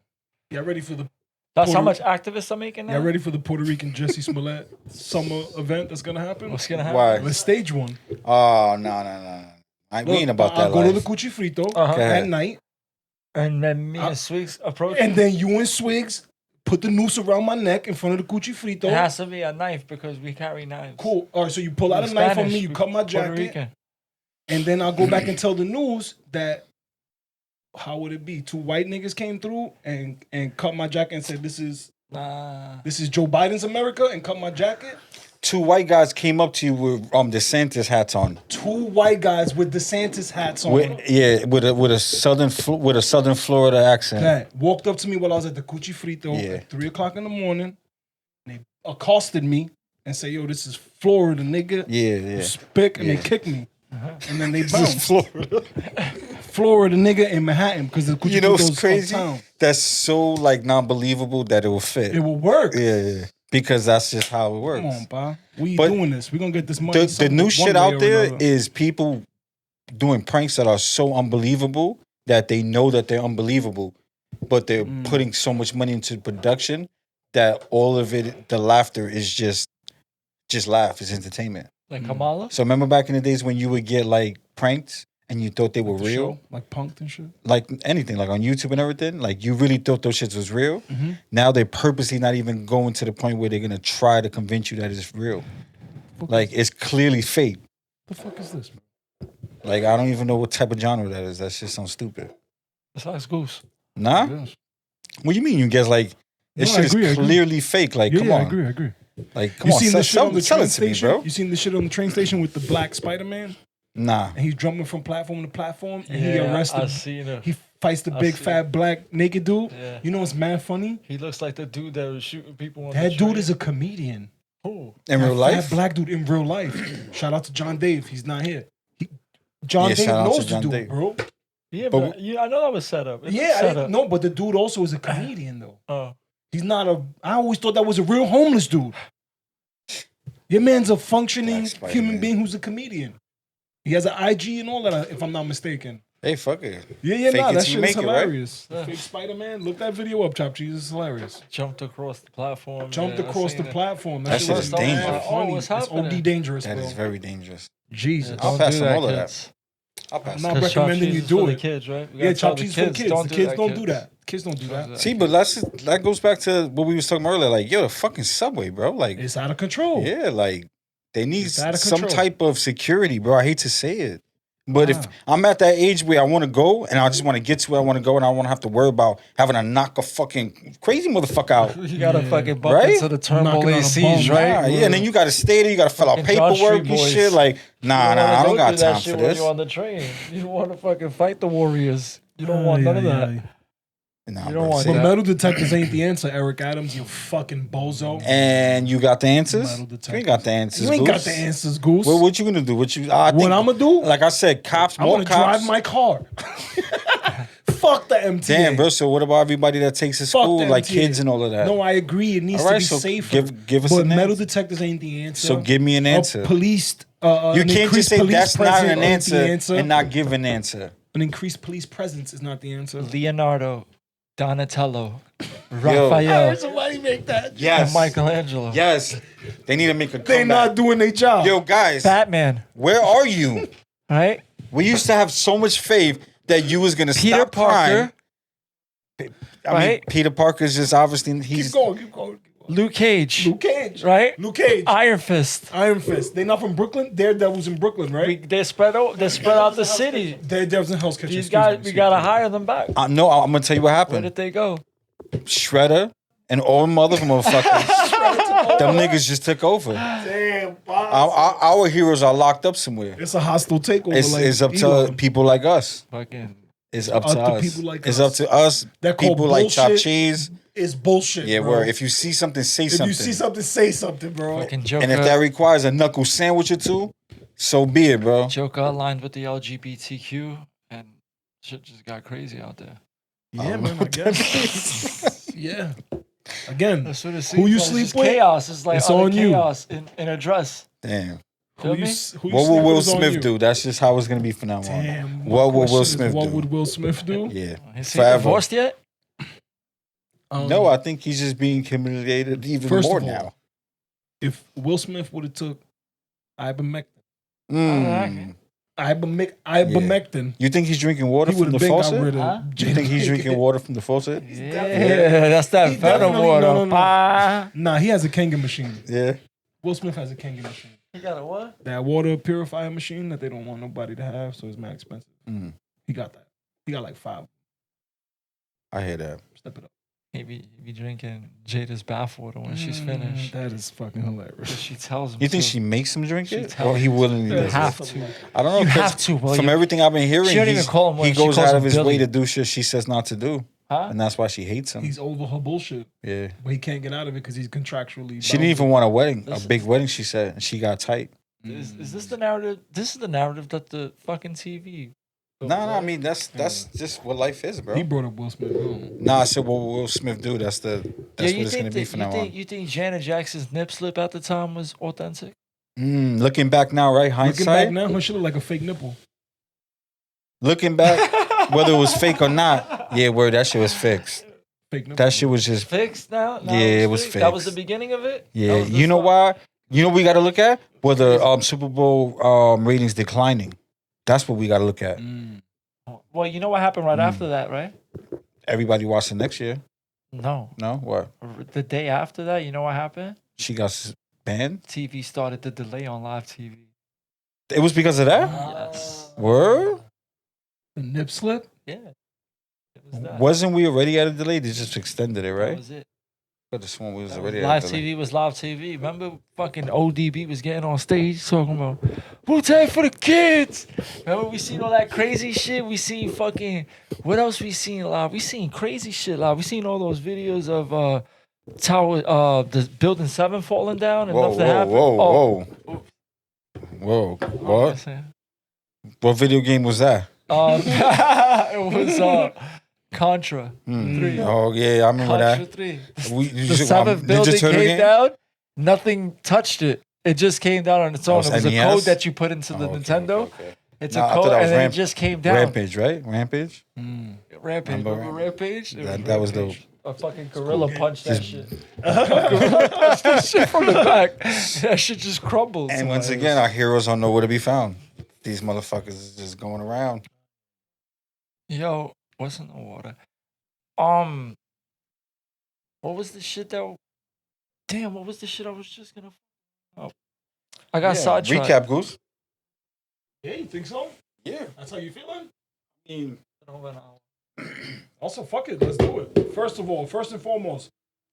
y'all ready for the That's how Puerto- much activists are making now? y'all ready for the Puerto Rican Jesse Smollett summer event that's gonna happen? What's gonna happen? Why? Let's stage one. Oh no. We ain't about that I'll go to the life. Cuchi Frito Uh-huh. Go ahead. at night, And then me and Swigs approach. and then you and Swigs put the noose around my neck in front of the Cuchi Frito. It has to be a knife because we carry knives. Cool. All right, so you pull out We're a knife on Spanish, me, you we cut my Puerto jacket, Rican. and then I'll go back and tell the news that how would it be? Two white niggas came through and cut my jacket and said, "This is Nah. Joe Biden's America," and cut my jacket. Two white guys came up to you with DeSantis hats on. Two white guys with DeSantis hats on. With a southern Florida accent. That walked up to me while I was at the Cuchi Frito Yeah. at 3:00 in the morning. They accosted me and say, "Yo, this is Florida, nigga." Yeah. Spick, and Yeah. they kicked me. And then they This is bounced. Florida. Florida, nigga, in Manhattan because the Cuchi You know Frito's what's crazy? uptown. That's so like non-believable that it will fit. It will work. Yeah. Because that's just how it works. Come on, pa. We But doing this. We're gonna get this money. The new one shit way out or there another. is people doing pranks that are so unbelievable that they know that they're unbelievable, but they're putting so much money into production that all of it, the laughter is just laugh. It's entertainment. Like Kamala? So remember back in the days when you would get like pranked and you thought they were The real? show, like punked and shit. Like anything, like on YouTube and everything, like you really thought those shits was real. Now they're purposely not even going to the point where they're gonna try to convince you that it's real. Like it's clearly fake. The fuck is this? Man? Like, I don't even know what type of genre that is. That shit sounds stupid. It's like Goose. Nah? Yes. What do you mean you guess, like, this No, shit I agree, I is agree. clearly fake? Like, come on. I agree. Like, come You on, seen sell, this shit on the sell train it to me, station? bro. You seen this shit on the train station with the black Spider-Man? Nah. And he's jumping from platform to platform, and he Yeah, arrested. I seen it. He fights the big seen fat black naked dude. Yeah. You know what's mad funny? He looks like the dude that was shooting people on That the dude train. is a comedian. Who? In That real life? fat black dude in real life. Shout out to John Dave. He's not here. John Yeah, Dave shout out to knows the John dude, Dave. bro. Yeah, But but yeah, I know that was set up. It Yeah, was I set didn't up. know, but the dude also is a comedian though. Oh. He's not a. I always thought that was a real homeless dude. Your man's a functioning Black Spider-Man. human being who's a comedian. He has an IG and all that, if I'm not mistaken. Hey, fuck it. Yeah, Fake nah, it that till you shit is make it, right? hilarious. The fake Spider-Man. Look that video up, Chopt Cheese. It's hilarious. Jumped across the platform. Jumped yeah, I across seen the it. platform. That shit was is mad dangerous. Oh, funny. what's It's happening? OD dangerous, That bro. is very dangerous. Jesus. I'll Don't pass do on that, all of that. kids. I'll pass. I'm not Because Chopt recommending Cheese you is do for the it. kids, right? We Yeah, gotta tell Chopt Cheese for the kids. Don't The do kids that, don't do kids. that. Kids don't do that. See, but that goes back to what we was talking about earlier. Like, yo, the fucking subway, bro. Like, It's out of control. yeah, like they need It's out of some control. type of security, bro. I hate to say it, but if I'm at that age where I want to go and I just want to get to where I want to go and I don't want to have to worry about having to knock a fucking crazy motherfucker out. You gotta fucking bump Right? into the turbo Knocking on a ACs, bum. right? Nah, yeah, and then you got to stay there. You got to fill out Fucking John paperwork Street and boys. shit. Like, nah, I don't got time for When this. you're on the train, you don't want to fucking fight the warriors. You don't want none of that. Nah, You bro, don't want see? But that. metal detectors ain't the answer, Eric Adams, you fucking bozo. And you got the answers? Metal You detectors. ain't got the answers. You ain't got Goose. the answers, Goose. What you gonna do? What I'ma do? Like I said, cops. I'm More gonna cops. drive my car. Fuck the MTA. Damn, bro. So what about everybody that takes to Fuck school, the like MTA. kids and all of that? No, I agree. It needs All right, to be so safer. give us but an metal answer. detectors ain't the answer. So give me an answer. Policed. You An can't just increased say police that's not presence an ain't the answer and not give an answer. An increased police presence is not the answer. Leonardo, Donatello, Raphael, Somebody make that. Yes. and Michelangelo. Yes. They need to make a They comeback. not doing their job. Yo, guys, Batman, where are you? right? We used to have so much faith that you was gonna Peter stop Parker, crime. I mean, right? Peter Parker's just obviously keep he's going, keep going. Luke Cage, Luke Cage. right? Luke Cage. Iron Fist. Iron Fist. They not from Brooklyn? Daredevil's in Brooklyn, right? They're spread out. They're spread out the city. Daredevil's in Hell's Kitchen. These excuse guys, me, we excuse gotta me. hire them back. no. I'm gonna tell you what Where happened. did they go? Shredder and all them other motherfuckers. Them niggas just took over. Damn, Our heroes are locked up somewhere. it's a hostile takeover. It's up to Elon. people like us. Fucking It's up Up to to us. people like It's us. up to us. That call People like Chopt bullshit. Cheese. It's bullshit. Yeah, bro. where if you see something, say If something. you see something, say something, bro. fucking Joker. And if that requires a knuckle sandwich or two, so be it, bro. Joker aligned with the LGBTQ, and shit just got crazy out there. Yeah, man, I guess. Yeah. Again, That's what it seems who you like. sleep It's with? chaos. It's like It's utter on you. chaos in a dress. Damn. Feel me? who you What sleep will Will with is on Smith you. do? That's just how it's gonna be from now on. Damn. What will Will question is, Smith What do? would Will Smith do? Yeah. Is he Forever. divorced yet? No, I think he's just being humiliated even First more of all, now. If Will Smith would have took ivermectin, Mm. ivermectin, You think he's drinking water he from would the have been got faucet? rid of. Huh? You think he's drinking water from the faucet? Yeah, that's that He venom definitely- water. no. Pa. Nah, he has a Kangen machine. Yeah. Will Smith has a Kangen machine. You got a what? That water purifier machine that they don't want nobody to have, so it's mad expensive. Mm. He got that. He got like 5. I hear that. Step it up. He be drinking Jada's bathwater when she's finished. That is fucking hilarious. She tells him. You think to. she makes him drink She it? tells Or he willingly You does have it? to. I don't know. You 'cause have to, William. From everything I've been hearing, She don't even call him he William, she goes calls out him of his way Billy. to do shit she says not to do. Huh? And that's why she hates him. He's over her bullshit, Yeah. but he can't get out of it because he's contractually. She didn't even want a wedding, a Listen. big wedding, she said. And she got tight. Is this the narrative? This is the narrative that the fucking TV. No, I mean, that's just what life is, bro. He brought up Will Smith. Nah, I said what will Will Smith do? That's what it's going to be from now on. You think Janet Jackson's nip slip at the time was authentic? Looking back now, right? Looking Hindsight? back now, her shit look like a fake nipple. Looking back, whether it was fake or not, yeah, word, that shit was fixed. Fake nipple. That shit was just, Fixed now? Now Yeah, it was fixed? That was the fixed. beginning of it? That yeah. was the You know start? why? You know what we got to look at? Whether Super Bowl ratings declining. That's what we got to look at. Well, you know what happened right after that, right? Everybody watching next year. No. No? What? The day after that, you know what happened? She got banned? TV started to delay on live TV. It was because of that? Yes. Word? The nip slip. Yeah. It was that. Wasn't we already at a delay? They just extended it, That right? was it. I just one we was That already was at live a delay. TV was live TV. Remember fucking ODB was getting on stage talking about Wu-Tang for the kids. Remember we seen all that crazy shit? We seen fucking, what else we seen live? We seen crazy shit live. We seen all those videos of the building 7 falling down and Whoa, nothing whoa, happened. whoa, Oh, whoa. Whoa. what was I What? saying? What video game was that? It was Contra 3. Oh, yeah, I remember Contra that. 3. The The 7th building came down. Nothing touched it. It just came down on its own. was It was a NES? code that you put into the Oh, okay, Nintendo. okay. It's Nah, I a thought code, that was and then it just came down. Rampage, right? Rampage? Rampage. Remember Rampage? It That was dope. A fucking gorilla punched that shit. Gorilla punched that shit from the back. That shit just crumbled. And once again, our heroes don't know where to be found. These motherfuckers is just going around. Yo, what's in the water? What was the shit that? Damn, what was the shit I was just gonna? Oh, I got sidetracked. Recap, Goose. Yeah, you think so? Yeah. That's how you feeling? I mean, Also, fuck it. Let's do it. First and foremost,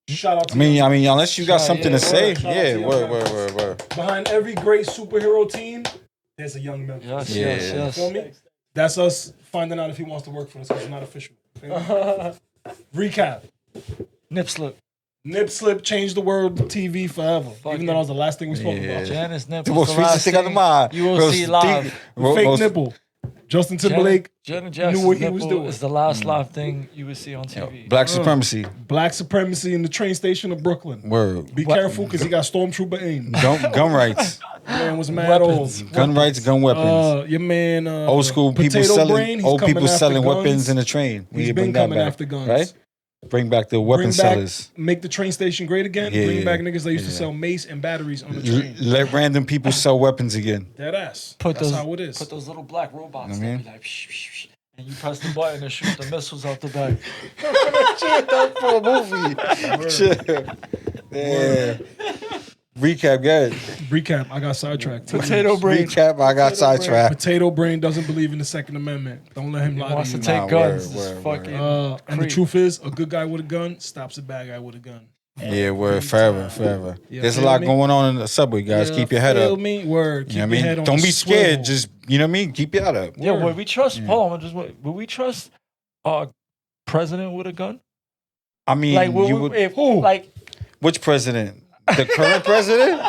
shout out to I mean, unless you got something to say, Shout out yeah, to word. behind every great superhero team, there's a young man. Yes, Yeah. yes, yes. Feel me? That's us finding out if he wants to work for us because it's not official. Feel me? Recap. Nip slip. Nip slip changed the world TV forever. Even though that was the last thing we spoke Yeah. about. Janice nip. The was most the recent last thing on the mind. You will see live. Fake nipple. Justin Timberlake. Janet Jackson's knew what he nipple was doing. is the last live thing you would see on TV. Black supremacy. Black supremacy in the train station of Brooklyn. Word. Be careful because he got stormtrooper aim. Gun rights. Man was mad Weapons. old. Gun rights, gun weapons. Your man, Old school people Potato selling Brain, he's old coming people after selling guns. weapons in the train. We He's need to bring been that coming back, after guns. right? Bring back the weapon Bring sellers. back, make the train station great again. Yeah, Bring yeah, back niggas that used to yeah. sell mace and batteries on the train. Let random people sell weapons again. That ass. Put That's those, how it is. Put those little black robots I that mean? be like, shh, shh, shh, and you press the button and shoot the missiles out the back. For a movie. Shit. Yeah. Recap, good. Recap. I got sidetracked. Potato brain. Recap, I got sidetracked. Potato Brain doesn't believe in the Second Amendment. Don't let him He lie wants to to you. take Nah, guns. word, This word, fucking And the creep. truth is, a good guy with a gun stops a bad guy with a gun. Yeah, word, forever. Yeah, There's a feel lot me? going on in the subway, guys. Keep your head feel up. Me? Word. Keep You know what I your head mean? on Don't the be scared. swivel. Just, you know what I mean? Keep your head up. Yeah, Word. would we trust? Hold on, just wait. Would we trust president with a gun? I mean, Like, would you we, would. if, Who? like, Which president? The current president?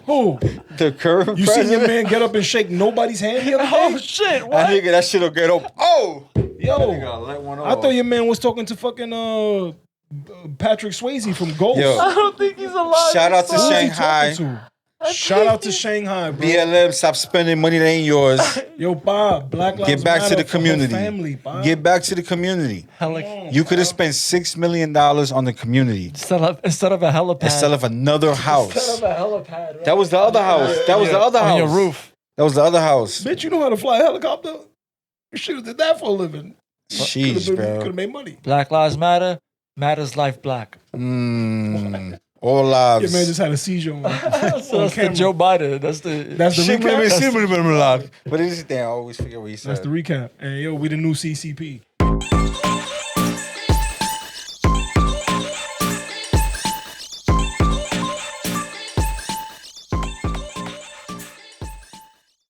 Who? The current You seen president? your man get up and shake nobody's hand the other oh day? shit, That what? nigga, that shit'll get up. Oh! Yo, Let one I thought your man was talking to fucking Patrick Swayze from Ghost. Yo. I don't think he's alive. Shout out to Who is he Shanghai. talking to? Shout out to Shanghai, bro. BLM, stop spending money that ain't yours. Yo, Bob, Black Lives Get back to Matter the for her community. family, Bob. Get back to the community. You could have spent $6 million on the community Instead of a helipad. instead of another Instead house. of a helipad. Right? That was the other house. That was the other on house. your roof. That was the other house. Bitch, you know how to fly a helicopter? You should have did that for a living. Sheesh, Could bro. have made money. Black Lives Matter. Matters life black. All Your lives. man just had a seizure on So that's the camera. Joe Biden. That's the recap. But this thing, I always forget what he said. That's the recap. And yo, we the new CCP.